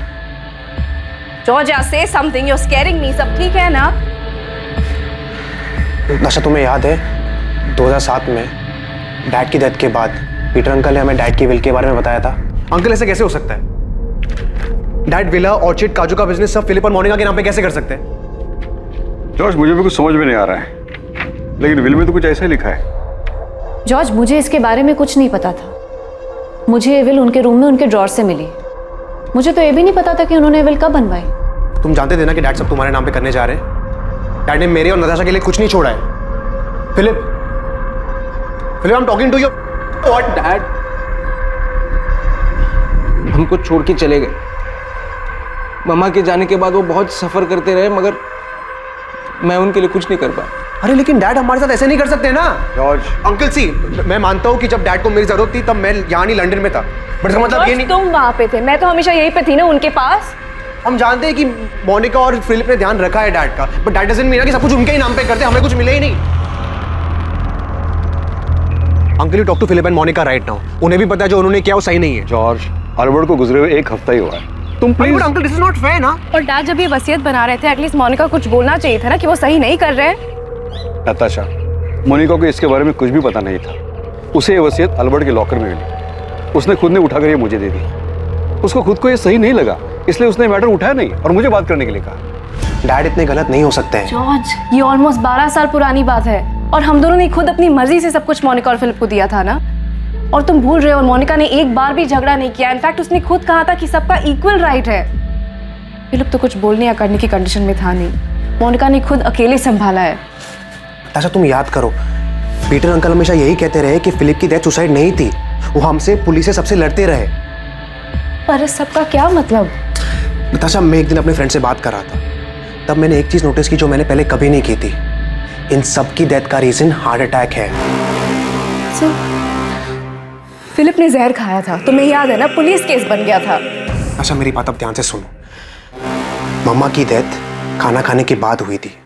जॉर्ज, या say something, you are scaring me. सब ठीक है ना? अच्छा, तुम्हें याद है 2007 में डैड की डेथ के बाद पीटर अंकल ने हमें डैड की विल के बारे में बताया था? अंकल, ऐसे कैसे हो सकता है? डैड विला, ऑर्चिड, काजू का बिजनेस सब फिलिप और मोनिका के नाम पे कैसे कर सकते हैं? जॉर्ज, मुझे भी कुछ समझ में नहीं आ रहा है, लेकिन विल में तो कुछ ऐसा ही लिखा है। जॉर्ज, मुझे इसके बारे में कुछ नहीं पता था। मुझे ये विल उनके रूम में उनके ड्रॉर से मिली। मुझे तो ये भी नहीं पता था कि उन्होंने विल कब बनवाई। तुम जानते थे ना कि डैड सब तुम्हारे नाम पे करने जा रहे हैं? डैड ने मेरे और नताशा के लिए कुछ नहीं छोड़ा है। Philip, I am talking to you. What? Dad हमको छोड़ के चले गए। मम्मा के जाने के बाद वो बहुत सफर करते रहे, मगर मैं उनके लिए कुछ नहीं कर पाया। अरे लेकिन डैड हमारे साथ ऐसे नहीं कर सकते ना। जॉर्ज, अंकल सी, मैं मानता हूँ कि जब डैड को मेरी जरूरत थी तब मैं यहाँ नहीं लंदन में था, बट इसका मतलब ये नहीं। तुम वहां पे थे, मैं तो हमेशा यहीं पे थी ना, उनके पास। हम जानते हैं कि मोनिका और फिलिप ने ध्यान रखा है डैड का, बट डैड डजंट मीन कि सब कुछ उनके ही नाम पे करते, हमें कुछ मिले ही नहीं। Uncle, you talk to Philip and Monica right now. उन्हें भी पता है जो उन्होंने किया वो सही नहीं है। जॉर्ज, अल्बर्ट को गुजरे हुए 1 हफ्ता ही हुआ है। तुम please. Uncle, this is not fair ना। और डैड जब ये वसीयत बना रहे थे, एटलीस्ट मोनिका कुछ बोलना चाहिए था ना कि वो सही नहीं कर रहे हैं। नताशा, मोनिका को इसके बारे में कुछ भी पता नहीं था। उसे ये वसीयत अल्बर्ट के लॉकर में मिली। उसने खुद ने उठाकर ये मुझे दे दी। उसको खुद को ये सही नहीं लगा, इसलिए उसने मैटर उठाया नहीं और मुझे बात करने के लिए कहा। डैड इतने गलत नहीं हो सकते हैं। जॉर्ज, ये ऑलमोस्ट 12 साल पुरानी बात है और हम दोनों ने खुद अपनी मर्जी से सब कुछ मोनिका और फिलिप को दिया था ना। और तुम भूल रहे हो, मोनिका ने एक बार भी झगड़ा नहीं किया। इनफैक्ट उसने खुद कहा था कि सबका इक्वल राइट है। फिलिप तो कुछ बोलने या करने की कंडीशन में था नहीं। मोनिका ने खुद अकेले संभाला है। अच्छा, तुम याद करो, पीटर अंकल हमेशा यही कहते रहे कि फिलिप की डेथ सुसाइड नहीं थी, वो हमसे, पुलिस से, सबसे लड़ते रहे। पर सबका क्या मतलब? नताशा, मैं एक दिन अपने फ्रेंड से बात कर रहा था, तब मैंने एक चीज नोटिस की जो मैंने पहले कभी नहीं की थी। इन सब की डेथ का रीजन हार्ट अटैक है। फिलिप ने जहर खाया था, तुम्हें याद है ना? पुलिस केस बन गया था। अच्छा, मेरी बात अब ध्यान से सुनो। मम्मा की डेथ खाना खाने के बाद हुई थी।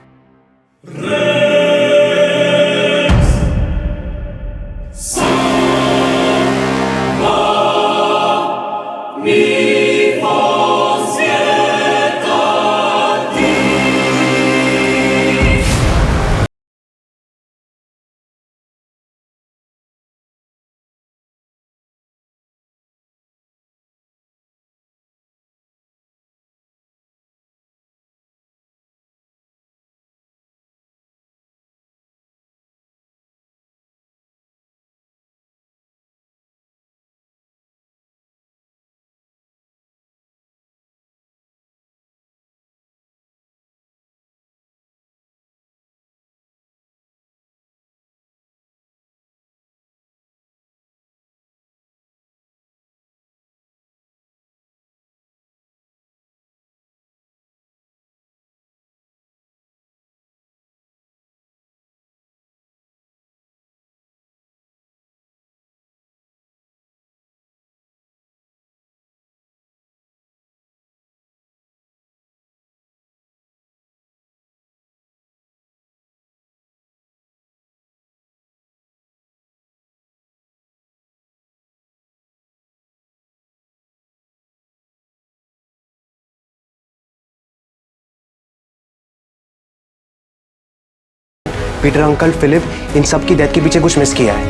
पीटर अंकल, फिलिप, इन सब की डेथ के पीछे कुछ मिस किया है।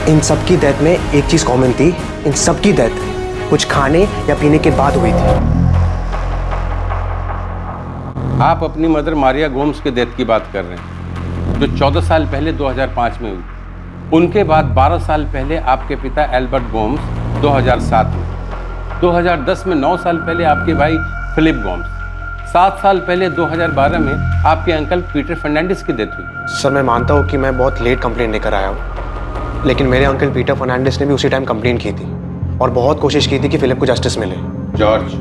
इन सब की डेथ में एक चीज कॉमन थी, इन सब की डेथ कुछ खाने या पीने के बाद हुई थी। आप अपनी मदर मारिया गोम्स के डेथ की बात कर रहे हैं, जो 14 साल पहले 2005 में हुई। उनके बाद 12 साल पहले आपके पिता एल्बर्ट गोम्स 2007 में, 2010 में 9 साल पहले आपके भाई फिलिप गोम्स, 7 साल पहले 2012 में आपके अंकल पीटर फर्नांडिस की डेथ हुई। सर, मैं मानता हूँ कि मैं बहुत लेट कंप्लेंट लेकर आया हूँ, लेकिन मेरे अंकल पीटर फर्नांडिस ने भी उसी टाइम कंप्लेंट की थी और बहुत कोशिश की थी कि फिलिप को जस्टिस मिले। जॉर्ज,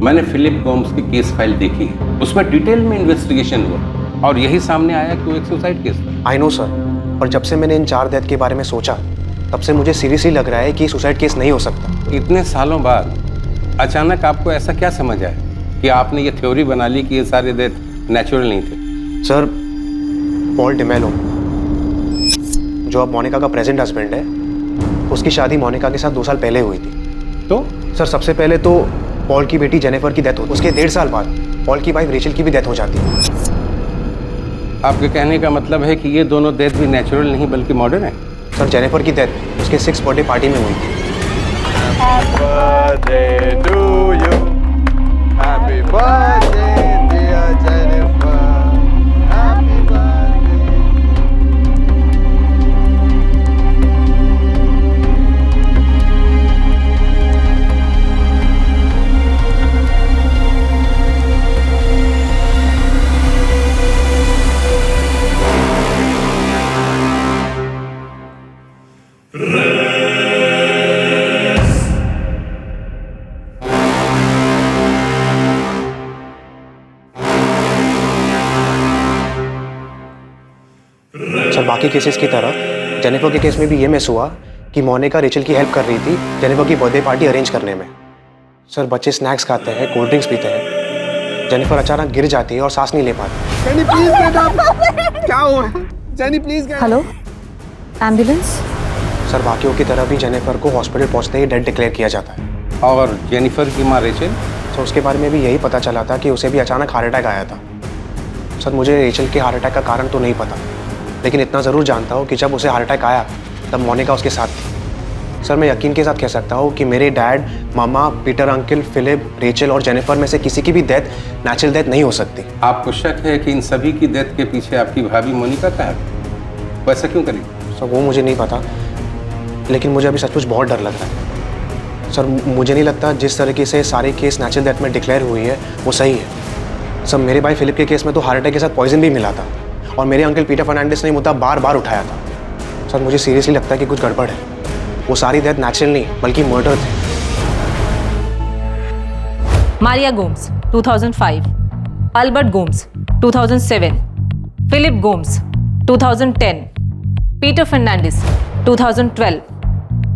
मैंने फिलिप गोम्स की केस फाइल देखी, उसमें डिटेल में इन्वेस्टिगेशन हुआ और यही सामने आया कि वो एक सुसाइड केस था। आई नो सर, पर जब से मैंने इन 4 डेथ के बारे में सोचा तब से मुझे सीरियसली लग रहा है कि सुसाइड केस नहीं हो सकता। इतने सालों बाद अचानक आपको ऐसा क्या समझ आया कि आपने ये थ्योरी बना ली कि ये सारे डेथ नेचुरल नहीं थे? सर, पॉल डिमेलो जो अब मोनिका का प्रेजेंट हस्बैंड है, उसकी शादी मोनिका के साथ 2 साल पहले हुई थी। तो सर, सबसे पहले तो पॉल की बेटी जेनिफर की डेथ होती, उसके 1.5 साल बाद पॉल की वाइफ रेचल की भी डेथ हो जाती है। आपके कहने का मतलब है कि ये दोनों डेथ भी नेचुरल नहीं बल्कि मॉडर्न है? सर, जेनिफर की डेथ उसके 6th बर्थडे पार्टी में हुई थी। सर, बाकी केसेस की तरह जेनिफर के केस में भी ये मिस हुआ कि मोनिका रेचल की हेल्प कर रही थी जेनिफर की बर्थडे पार्टी अरेंज करने में। सर, बच्चे स्नैक्स खाते हैं, कोल्ड ड्रिंक्स पीते हैं, जेनिफर अचानक गिर जाती है और सांस नहीं ले पाती। Jenny please get up. क्या हुआ? Jenny please get. Hello, ambulance? Sir, बाकियों की तरह भी जेनिफर को हॉस्पिटल पहुंचते ही डेड डिक्लेयर किया जाता है। और जेनिफर की माँ रेचल? सर, उसके बारे में भी यही पता चला था कि उसे भी अचानक हार्ट अटैक आया था। सर, मुझे रेचल के हार्ट अटैक का कारण तो नहीं पता, लेकिन इतना ज़रूर जानता हूँ कि जब उसे हार्ट अटैक आया तब मोनिका उसके साथ थी। सर, मैं यकीन के साथ कह सकता हूँ कि मेरे डैड, मामा, पीटर अंकल, फिलिप, रेचल और जेनिफर में से किसी की भी डेथ नेचुरल डेथ नहीं हो सकती। आपको शक है कि इन सभी की डेथ के पीछे आपकी भाभी मोनिका का है? वैसा क्यों करी? सर, वो मुझे नहीं पता, लेकिन मुझे अभी सचमुच बहुत डर लग रहा है। सर, मुझे नहीं लगता जिस तरीके से सारे केस नेचुरल डेथ में डिक्लेयर हुई है वो सही है। सर, मेरे भाई फिलिप के केस में तो हार्ट अटैक के साथ पॉइजन भी मिला था और मेरे अंकल पीटर फर्नांडिस ने मुद्दा बार बार उठाया था। सर, मुझे सीरियसली लगता है कि कुछ गड़बड़ है। वो सारी डेथ नेचुरल नहीं बल्कि मर्डर थे। Maria Gomes 2005, Albert Gomes 2007, Philip Gomes 2010, Peter Fernandes 2012,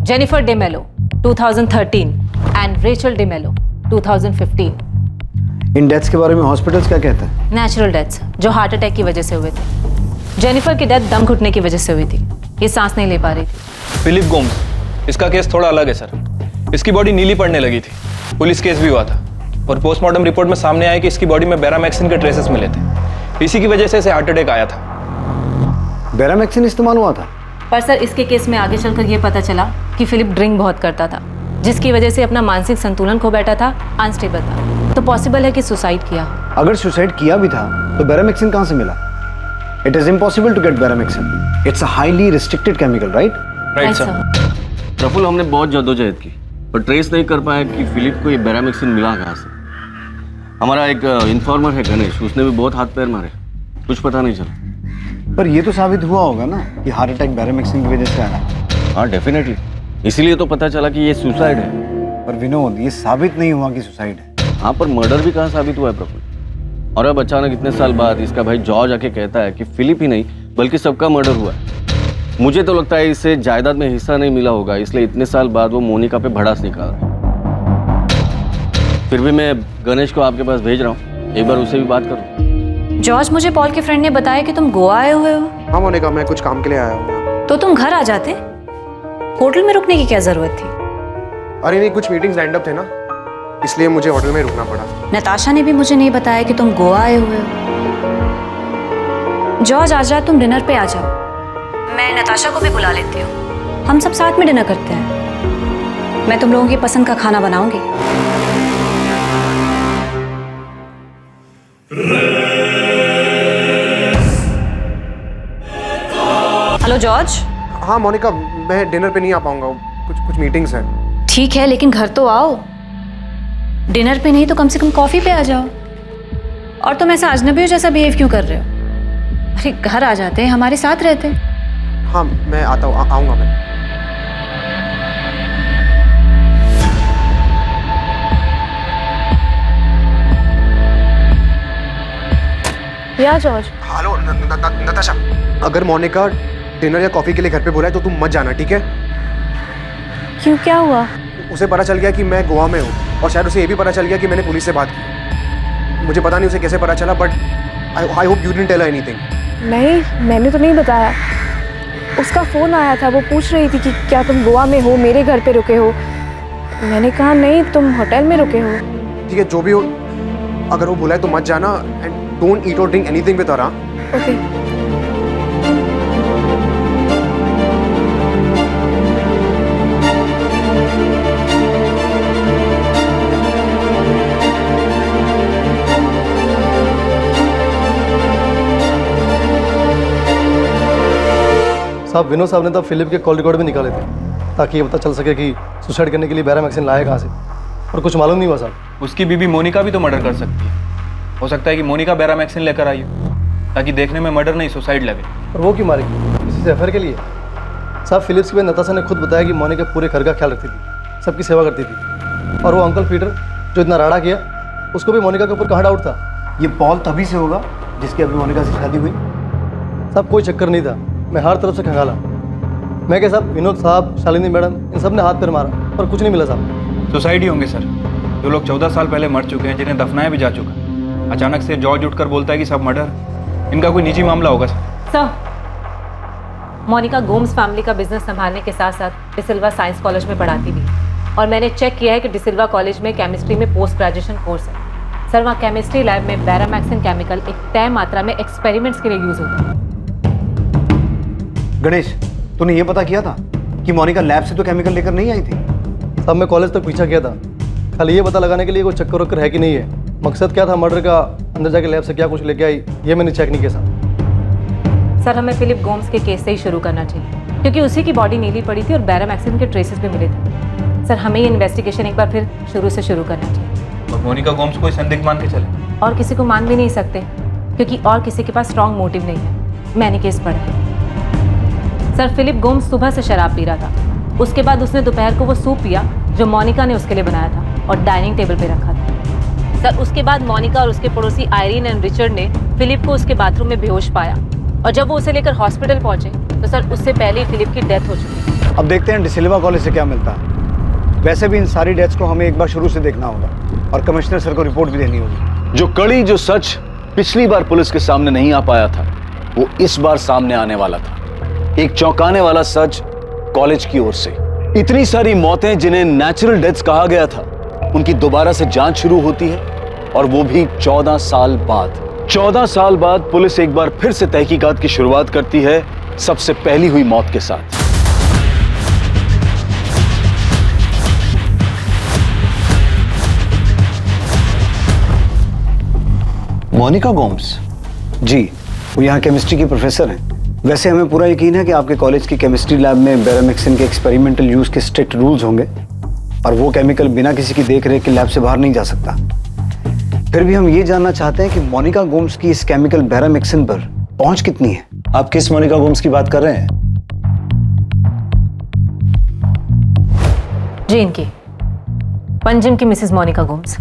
Jennifer D'Mello 2013 and Rachel D'Mello 2015। इन डेथ्स के बारे में हॉस्पिटल्स क्या कहते हैं? नेचुरल डेथ्स जो हार्ट अटैक की वजह से हुए थे। जेनिफर की डेथ दम घुटने की वजह से हुई थी, ये सांस नहीं ले पा रही थी। फिलिप गोम्स, इसका केस थोड़ा अलग है सर। इसकी बॉडी नीली पड़ने लगी थी, पुलिस केस भी हुआ था और पोस्टमार्टम रिपोर्ट में सामने आया कि इसकी बॉडी में बेरामैक्सिन के ट्रेसेस मिले थे। इसी की वजह से इसे हार्ट अटैक आया था। बेरामैक्सिन इस्तेमाल हुआ था? पर सर, इसके केस में आगे चलकर ये पता चला कि फिलिप ड्रिंक बहुत करता था, जिसकी वजह से अपना मानसिक संतुलन खो बैठा था, अनस्टेबल था। तो पॉसिबल है कि सुसाइड किया। अगर सुसाइड किया भी था तो बेरामैक्सिन कहां से मिला? It is impossible to get beramaxin. It's a highly restricted chemical, right? Right sir. Praful, हमने बहुत जद्दोजहद की पर ट्रेस नहीं कर पाया कि फिलिप को ये बेरामैक्सिन मिला कहाँ से। हमारा एक इन्फॉर्मर है गणेश, उसने भी बहुत हाथ पैर मारे, कुछ पता नहीं चला। पर ये तो साबित हुआ होगा ना कि हार्ट अटैक बेरामैक्सिन की वजह से आया। हाँ, डेफिनेटली, इसीलिए तो पता चला कि ये सुसाइड है। पर विनोद, ये साबित नहीं हुआ कि सुसाइड है। हाँ, पर मर्डर भी कहाँ साबित हुआ है प्रफुल्ल? और अब अचानक इतने साल बाद इसका भाई जॉर्ज आके कहता है कि फिलिप ही नहीं बल्कि सबका मर्डर हुआ है। मुझे तो लगता है इसे जायदाद में हिस्सा नहीं मिला होगा, इसलिए इतने साल बाद वो मोनिका पे भड़ास निकाल रहा है। फिर भी मैं गणेश को आपके पास भेज रहा हूँ, एक बार उससे भी बात करो। जॉर्ज, मुझे पॉल के फ्रेंड ने बताया कि तुम गोवा आए हुए हो। हाँ मोनिका, मैं कुछ काम के लिए आया हूँ। तो तुम घर आ जाते, होटल में रुकने की क्या जरूरत थी? अरे नहीं, कुछ मीटिंग्स लाइंड अप थे ना, इसलिए मुझे होटल में रुकना पड़ा। नताशा ने भी मुझे नहीं बताया कि तुम गोवा आए हुए हो। जॉर्ज, आज रात तुम डिनर पे आ जाओ, मैं नताशा को भी बुला लेती हूँ, हम सब साथ में डिनर करते हैं। मैं तुम लोगों की पसंद का खाना बनाऊंगी। Hello George. हाँ मोनिका, मैं डिनर पे नहीं आ पाऊंगा, कुछ मीटिंग्स हैं। ठीक है, लेकिन घर तो आओ। डिनर पे नहीं तो कम से कम कॉफी पे आ जाओ। और तुम ऐसा अजनबियों जैसा बिहेव क्यों कर रहे हो? अरे घर आ जाते, हमारे साथ रहते। हाँ, मैं आता हूँ, आऊँगा मैं। या जॉर्ज। हेलो नताशा, अगर मोनिका डिनर या कॉफी के लिए घर पे बुलाए तो तुम मत जाना, ठीक है? क्यों, क्या हुआ? उसे पता चल गया कि मैं गोवा में हूँ और शायद उसे ये भी पता चल गया कि मैंने पुलिस से बात की। मुझे पता नहीं उसे कैसे पता चला, but I hope you didn't tell her anything. नहीं, मैंने तो नहीं बताया। उसका फ़ोन आया था, वो पूछ रही थी कि क्या तुम गोवा में हो, मेरे घर पे रुके हो। मैंने कहा नहीं, तुम होटल में रुके हो। ठीक है, जो भी हो, अगर वो बुलाए तो मत जाना एंड डोंट ईट और drink anything with her. Okay. साहब, विनोद साहब ने तब फिलिप के कॉल रिकॉर्ड भी निकाले थे ताकि ये पता चल सके कि सुसाइड करने के लिए बैरामैक्सिन लाया कहाँ से, और कुछ मालूम नहीं हुआ साहब। उसकी बीबी मोनिका भी तो मर्डर कर सकती है। हो सकता है कि मोनिका बैरामैक्सिन लेकर आई हो ताकि देखने में मर्डर नहीं सुसाइड लगे। और वो क्यों मारेगी? किसी से अफेयर के लिए? साहब, फिलिप्स की बहन नताशा ने खुद बताया कि मोनिका पूरे घर का ख्याल रखती थी, सबकी सेवा करती थी। और वो अंकल पीटर जो इतना राड़ा किया, उसको भी मोनिका के ऊपर कहाँ डाउट था? ये पॉल तभी से होगा जिसकी अभी मोनिका से शादी हुई। साहब, कोई चक्कर नहीं था, मैं हर तरफ से खंगाला। मैं क्या साहब, विनोद साहब, शालिनी मैडम, इन सब ने हाथ पैर मारा पर कुछ नहीं मिला साहब। सुसाइड ही होंगे सर। जो लोग 14 साल पहले मर चुके हैं, जिन्हें दफनाया भी जा चुका, अचानक से जॉर्ज उठकर बोलता है कि सब मर्डर। इनका कोई निजी मामला होगा sir. Sir, Monica Gomes family का बिजनेस संभालने के साथ साथ डिसिल्वा साइंस कॉलेज में पढ़ाती भी है। और मैंने चेक किया है कि डिसिल्वा कॉलेज में केमिस्ट्री में पोस्ट ग्रेजुएशन कोर्स है। सर, वहाँ केमिस्ट्री लैब में बैरामैक्सिन केमिकल एक तय मात्रा में एक्सपेरिमेंट्स के लिए यूज होता है। गणेश, तूने ये पता किया था कि मोनिका लैब से तो केमिकल लेकर नहीं आई थी? साहब, मैं कॉलेज तक पीछा किया था, खाली ये पता लगाने के लिए कोई चक्कर वक्कर है कि नहीं है। मकसद क्या था मर्डर का, अंदर जाके लैब से क्या कुछ लेके आई, ये मैंने चेक नहीं किया साहब। सर, हमें फिलिप गोम्स के केस से ही शुरू करना चाहिए क्योंकि उसी की बॉडी नीली पड़ी थी और बैरामैक्सिन के ट्रेसेस भी मिले थे। सर, हमें ये इन्वेस्टिगेशन एक बार फिर शुरू से शुरू करना चाहिए। और मोनिका गोम्स को संदिग्ध मान के चले? और किसी को मान भी नहीं सकते क्योंकि और किसी के पास स्ट्रॉन्ग मोटिव नहीं है। मैंने केस पढ़ा है। सर, फिलिप गोम्स सुबह से शराब पी रहा था। उसके बाद उसने दोपहर को वो सूप पिया जो मोनिका ने उसके लिए बनाया था और डाइनिंग टेबल पे रखा था। सर, उसके बाद मोनिका और उसके पड़ोसी आयरीन एंड रिचर्ड ने फिलिप को उसके बाथरूम में बेहोश पाया और जब वो उसे लेकर हॉस्पिटल पहुंचे तो सर उससे पहले ही फिलिप की डेथ हो चुकी है। अब देखते हैं डिसिल्वा कॉलेज से क्या मिलता है। वैसे भी इन सारी डेथ्स को हमें एक बार शुरू से देखना होगा और कमिश्नर सर को रिपोर्ट भी देनी होगी। जो कड़ी जो सच पिछली बार पुलिस के सामने नहीं आ पाया था, वो इस बार सामने आने वाला था। एक चौंकाने वाला सच कॉलेज की ओर से। इतनी सारी मौतें जिन्हें नेचुरल डेथ्स कहा गया था, उनकी दोबारा से जांच शुरू होती है और वो भी 14 साल बाद। 14 साल बाद पुलिस एक बार फिर से तहकीकात की शुरुआत करती है, सबसे पहली हुई मौत के साथ। मोनिका गोम्स? जी, वो यहाँ केमिस्ट्री की प्रोफेसर हैं। वैसे हमें पूरा यकीन है कि आपके कॉलेज की केमिस्ट्री लैब में बैरामैक्सिन के एक्सपेरिमेंटल यूज के स्ट्रिक्ट रूल्स होंगे और वो केमिकल बिना किसी की देखरेख के लैब से बाहर नहीं जा सकता। फिर भी हम ये जानना चाहते हैं कि मोनिका गोम्स की इस केमिकल बैरामैक्सिन पर पहुंच कितनी है? आप किस मोनिका गोम्स की बात कर रहे हैं? जी, इनकी पंजिम की मिसेस मोनिका गोम्स,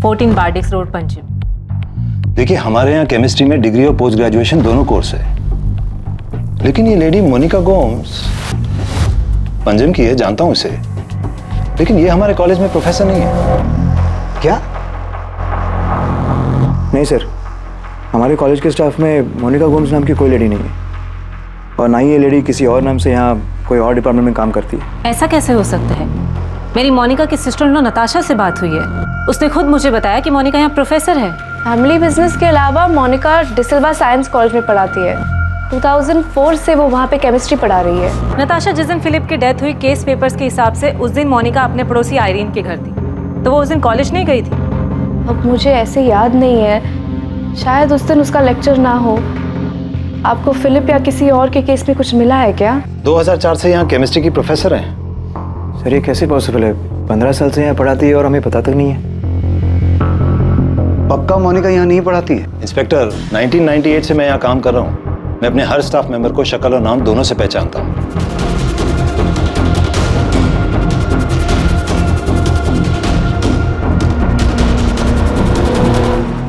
14 बार्डिक्स रोड, पंजिम। देखिए, हमारे यहाँ केमिस्ट्री में डिग्री और पोस्ट ग्रेजुएशन दोनों कोर्स है, लेकिन ये लेडी मोनिका गोम्स पंजिम की है, जानता हूं इसे, लेकिन ये हमारे कॉलेज में प्रोफेसर नहीं है। क्या? नहीं सर, हमारे कॉलेज के स्टाफ में मोनिका गोम्स नाम की कोई लेडी नहीं है और ना ही ये लेडी किसी और नाम से यहाँ कोई और डिपार्टमेंट में काम करती है। ऐसा कैसे हो सकता है? मेरी मोनिका की सिस्टर इन लॉ नताशा से बात हुई है। उसने खुद मुझे बताया कि मोनिका यहाँ प्रोफेसर है। फैमिली बिजनेस के अलावा मोनिका डिसिल्वा साइंस कॉलेज में पढ़ाती है। 2004 से वो वहाँ पे केमिस्ट्री पढ़ा रही है। नताशा, जिस दिन फिलिप की डेथ हुई, केस पेपर्स के हिसाब से उस दिन मोनिका अपने पड़ोसी आयरीन के घर थी, तो वो उस दिन कॉलेज नहीं गई थी। अब मुझे ऐसे याद नहीं है, शायद उस दिन उसका लेक्चर ना हो। आपको फिलिप या किसी और के केस में कुछ मिला है क्या? 2004 से यहाँ केमिस्ट्री की प्रोफेसर हैं। सर, ये कैसे पॉसिबल है? 15 साल से यहाँ पढ़ाती है और हमें पता तक नहीं है। पक्का मोनिका यहाँ नहीं पढ़ाती है? इंस्पेक्टर, 1998 से मैं यहाँ काम कर रहा हूँ। मैं अपने हर स्टाफ मेंबर को शक्ल और नाम दोनों से पहचानता हूँ।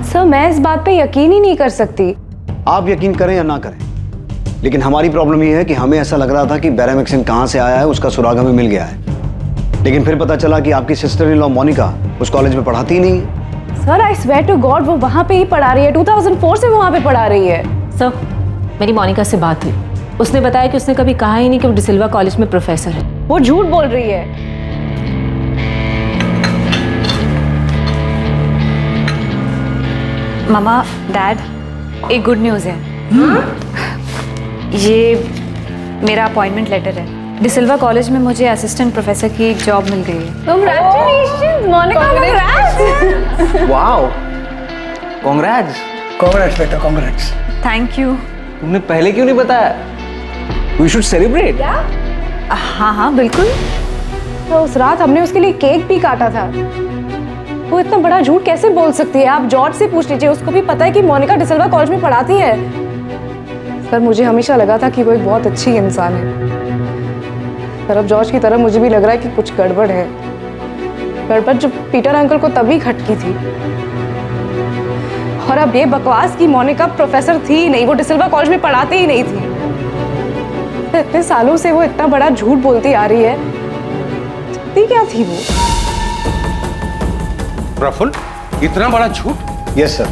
सर, मैं इस बात पे यकीन ही नहीं कर सकती। आप यकीन करें या ना करें, लेकिन हमारी प्रॉब्लम ये है कि हमें ऐसा लग रहा था कि बैरामेक्सिन कहाँ से आया है उसका सुराग हमें मिल गया है, लेकिन फिर पता चला कि आपकी सिस्टर इन लॉ मोनिका उस कॉलेज में पढ़ाती ही नहीं है। Sir I swear to God वो वहाँ पे ही पढ़ा रही है, 2004 से वहाँ पे पढ़ा रही है। सर मेरी मोनिका से बात हुई, उसने बताया कि उसने कभी कहा ही नहीं कि वो डिसिल्वा कॉलेज में प्रोफेसर है। वो झूठ बोल रही है। मामा, डैड, एक गुड न्यूज़ है। ये मेरा अपॉइंटमेंट लेटर है। डिसिल्वा कॉलेज में मुझे असिस्टेंट प्रोफेसर की जॉब मिल गई है। Congratulations, Monica, congrats! Wow, congrats. Congrats बेटा, कांग्रेट्स। Thank you. तुमने पहले क्यों नहीं बताया? We should celebrate. हाँ हाँ बिल्कुल। तो उस रात हमने उसके लिए केक भी काटा था। वो इतना बड़ा झूठ कैसे बोल सकती है? आप जॉर्ज से पूछ लीजिए, उसको भी पता है कि मोनिका डिसिल्वा कॉलेज में पढ़ाती है। सर मुझे हमेशा लगा था कि वो एक बहुत अच्छी इंसान है, पर अब जॉर्ज की तरह मुझे भी लग रहा है कि कुछ गड़बड़ है। गड़बड़ जो पीटर अंकल को तभी खटकी थी, और अब ये बकवास की मोनिका प्रोफेसर थी ही नहीं, वो डिसिल्वा कॉलेज में पढ़ाती ही नहीं थी। इतने सालों से वो इतना बड़ा झूठ बोलती आ रही है, चाहती क्या थी वो? प्रफुल्ल, इतना बड़ा झूठ? यस सर,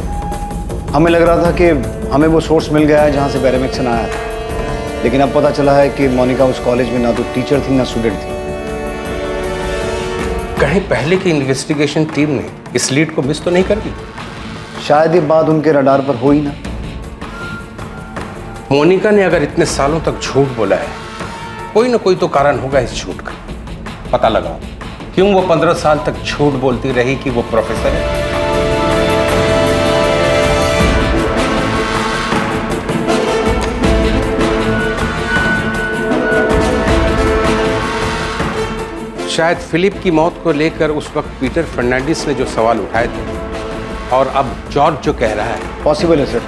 हमें लग रहा था कि हमें वो सोर्स मिल गया है जहां से बैरामेक्सिन आया था, लेकिन अब पता चला है कि मोनिका उस कॉलेज में ना तो टीचर थी ना स्टूडेंट थी। कहीं पहले की इन्वेस्टिगेशन टीम ने इस लीड को मिस तो नहीं कर दी? शायद ये बात उनके रडार पर हो ही ना। मोनिका ने अगर इतने सालों तक झूठ बोला है, कोई ना कोई तो कारण होगा इस झूठ का। पता लगाओ क्यों वो 15 साल तक झूठ बोलती रही कि वो प्रोफेसर है। शायद फिलिप की मौत को लेकर उस वक्त पीटर फर्नांडिस ने जो सवाल उठाए थे, और अब जॉर्ज जो कह रहा है, पॉसिबल है सर।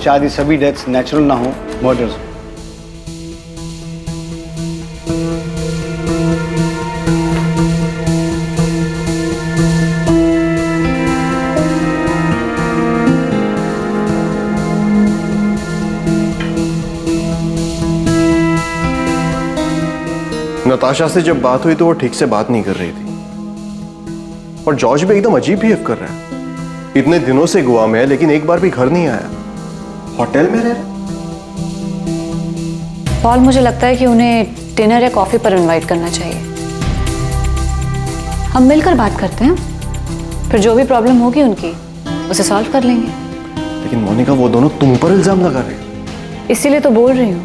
शायद ये सभी डेथ्स नेचुरल ना हो, मर्डर्स। नताशा से जब बात हुई तो वो ठीक से बात नहीं कर रही थी, और जॉर्ज भी एकदम अजीब बिहेव कर रहा है। इतने दिनों से गोवा में है लेकिन एक बार भी घर नहीं आया, होटल में रह रहा। पॉल, मुझे लगता है कि उन्हें डिनर या कॉफी पर इनवाइट करना चाहिए। हम मिलकर बात करते हैं, फिर जो भी प्रॉब्लम होगी उनकी उसे सॉल्व कर लेंगे। लेकिन मोनिका, वो दोनों तुम पर इल्जाम लगा रहे हैं। इसीलिए तो बोल रही हूँ,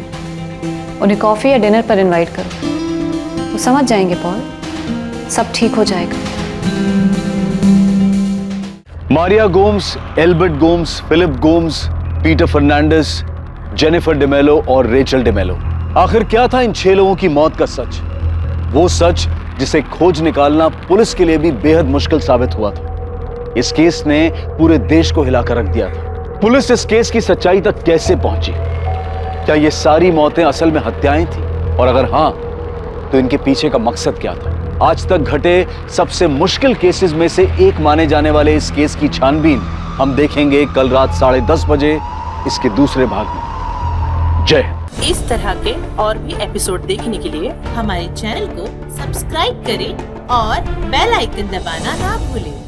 उन्हें कॉफी या डिनर पर इनवाइट करो, वो समझ जाएंगे पॉल, सब ठीक हो जाएगा। Maria Gomes, Albert Gomes, Philip Gomes, Peter Fernandes, Jennifer D'Mello और रेचल डेमेलो। आखिर क्या था इन 6 लोगों की मौत का सच? वो सच जिसे खोज निकालना पुलिस के लिए भी बेहद मुश्किल साबित हुआ था। इस केस ने पूरे देश को हिलाकर रख दिया था। पुलिस इस केस की सच्चाई तक कैसे पहुंची? क्या ये सारी मौतें असल में हत्याएं थी? और अगर हाँ, तो इनके पीछे का मकसद क्या था? आज तक घटे सबसे मुश्किल केसेस में से एक माने जाने वाले इस केस की छानबीन हम देखेंगे कल रात 10:30 बजे इसके दूसरे भाग में। जय हिंद। इस तरह के और भी एपिसोड देखने के लिए हमारे चैनल को सब्सक्राइब करें और बेल आइकन दबाना ना भूलें।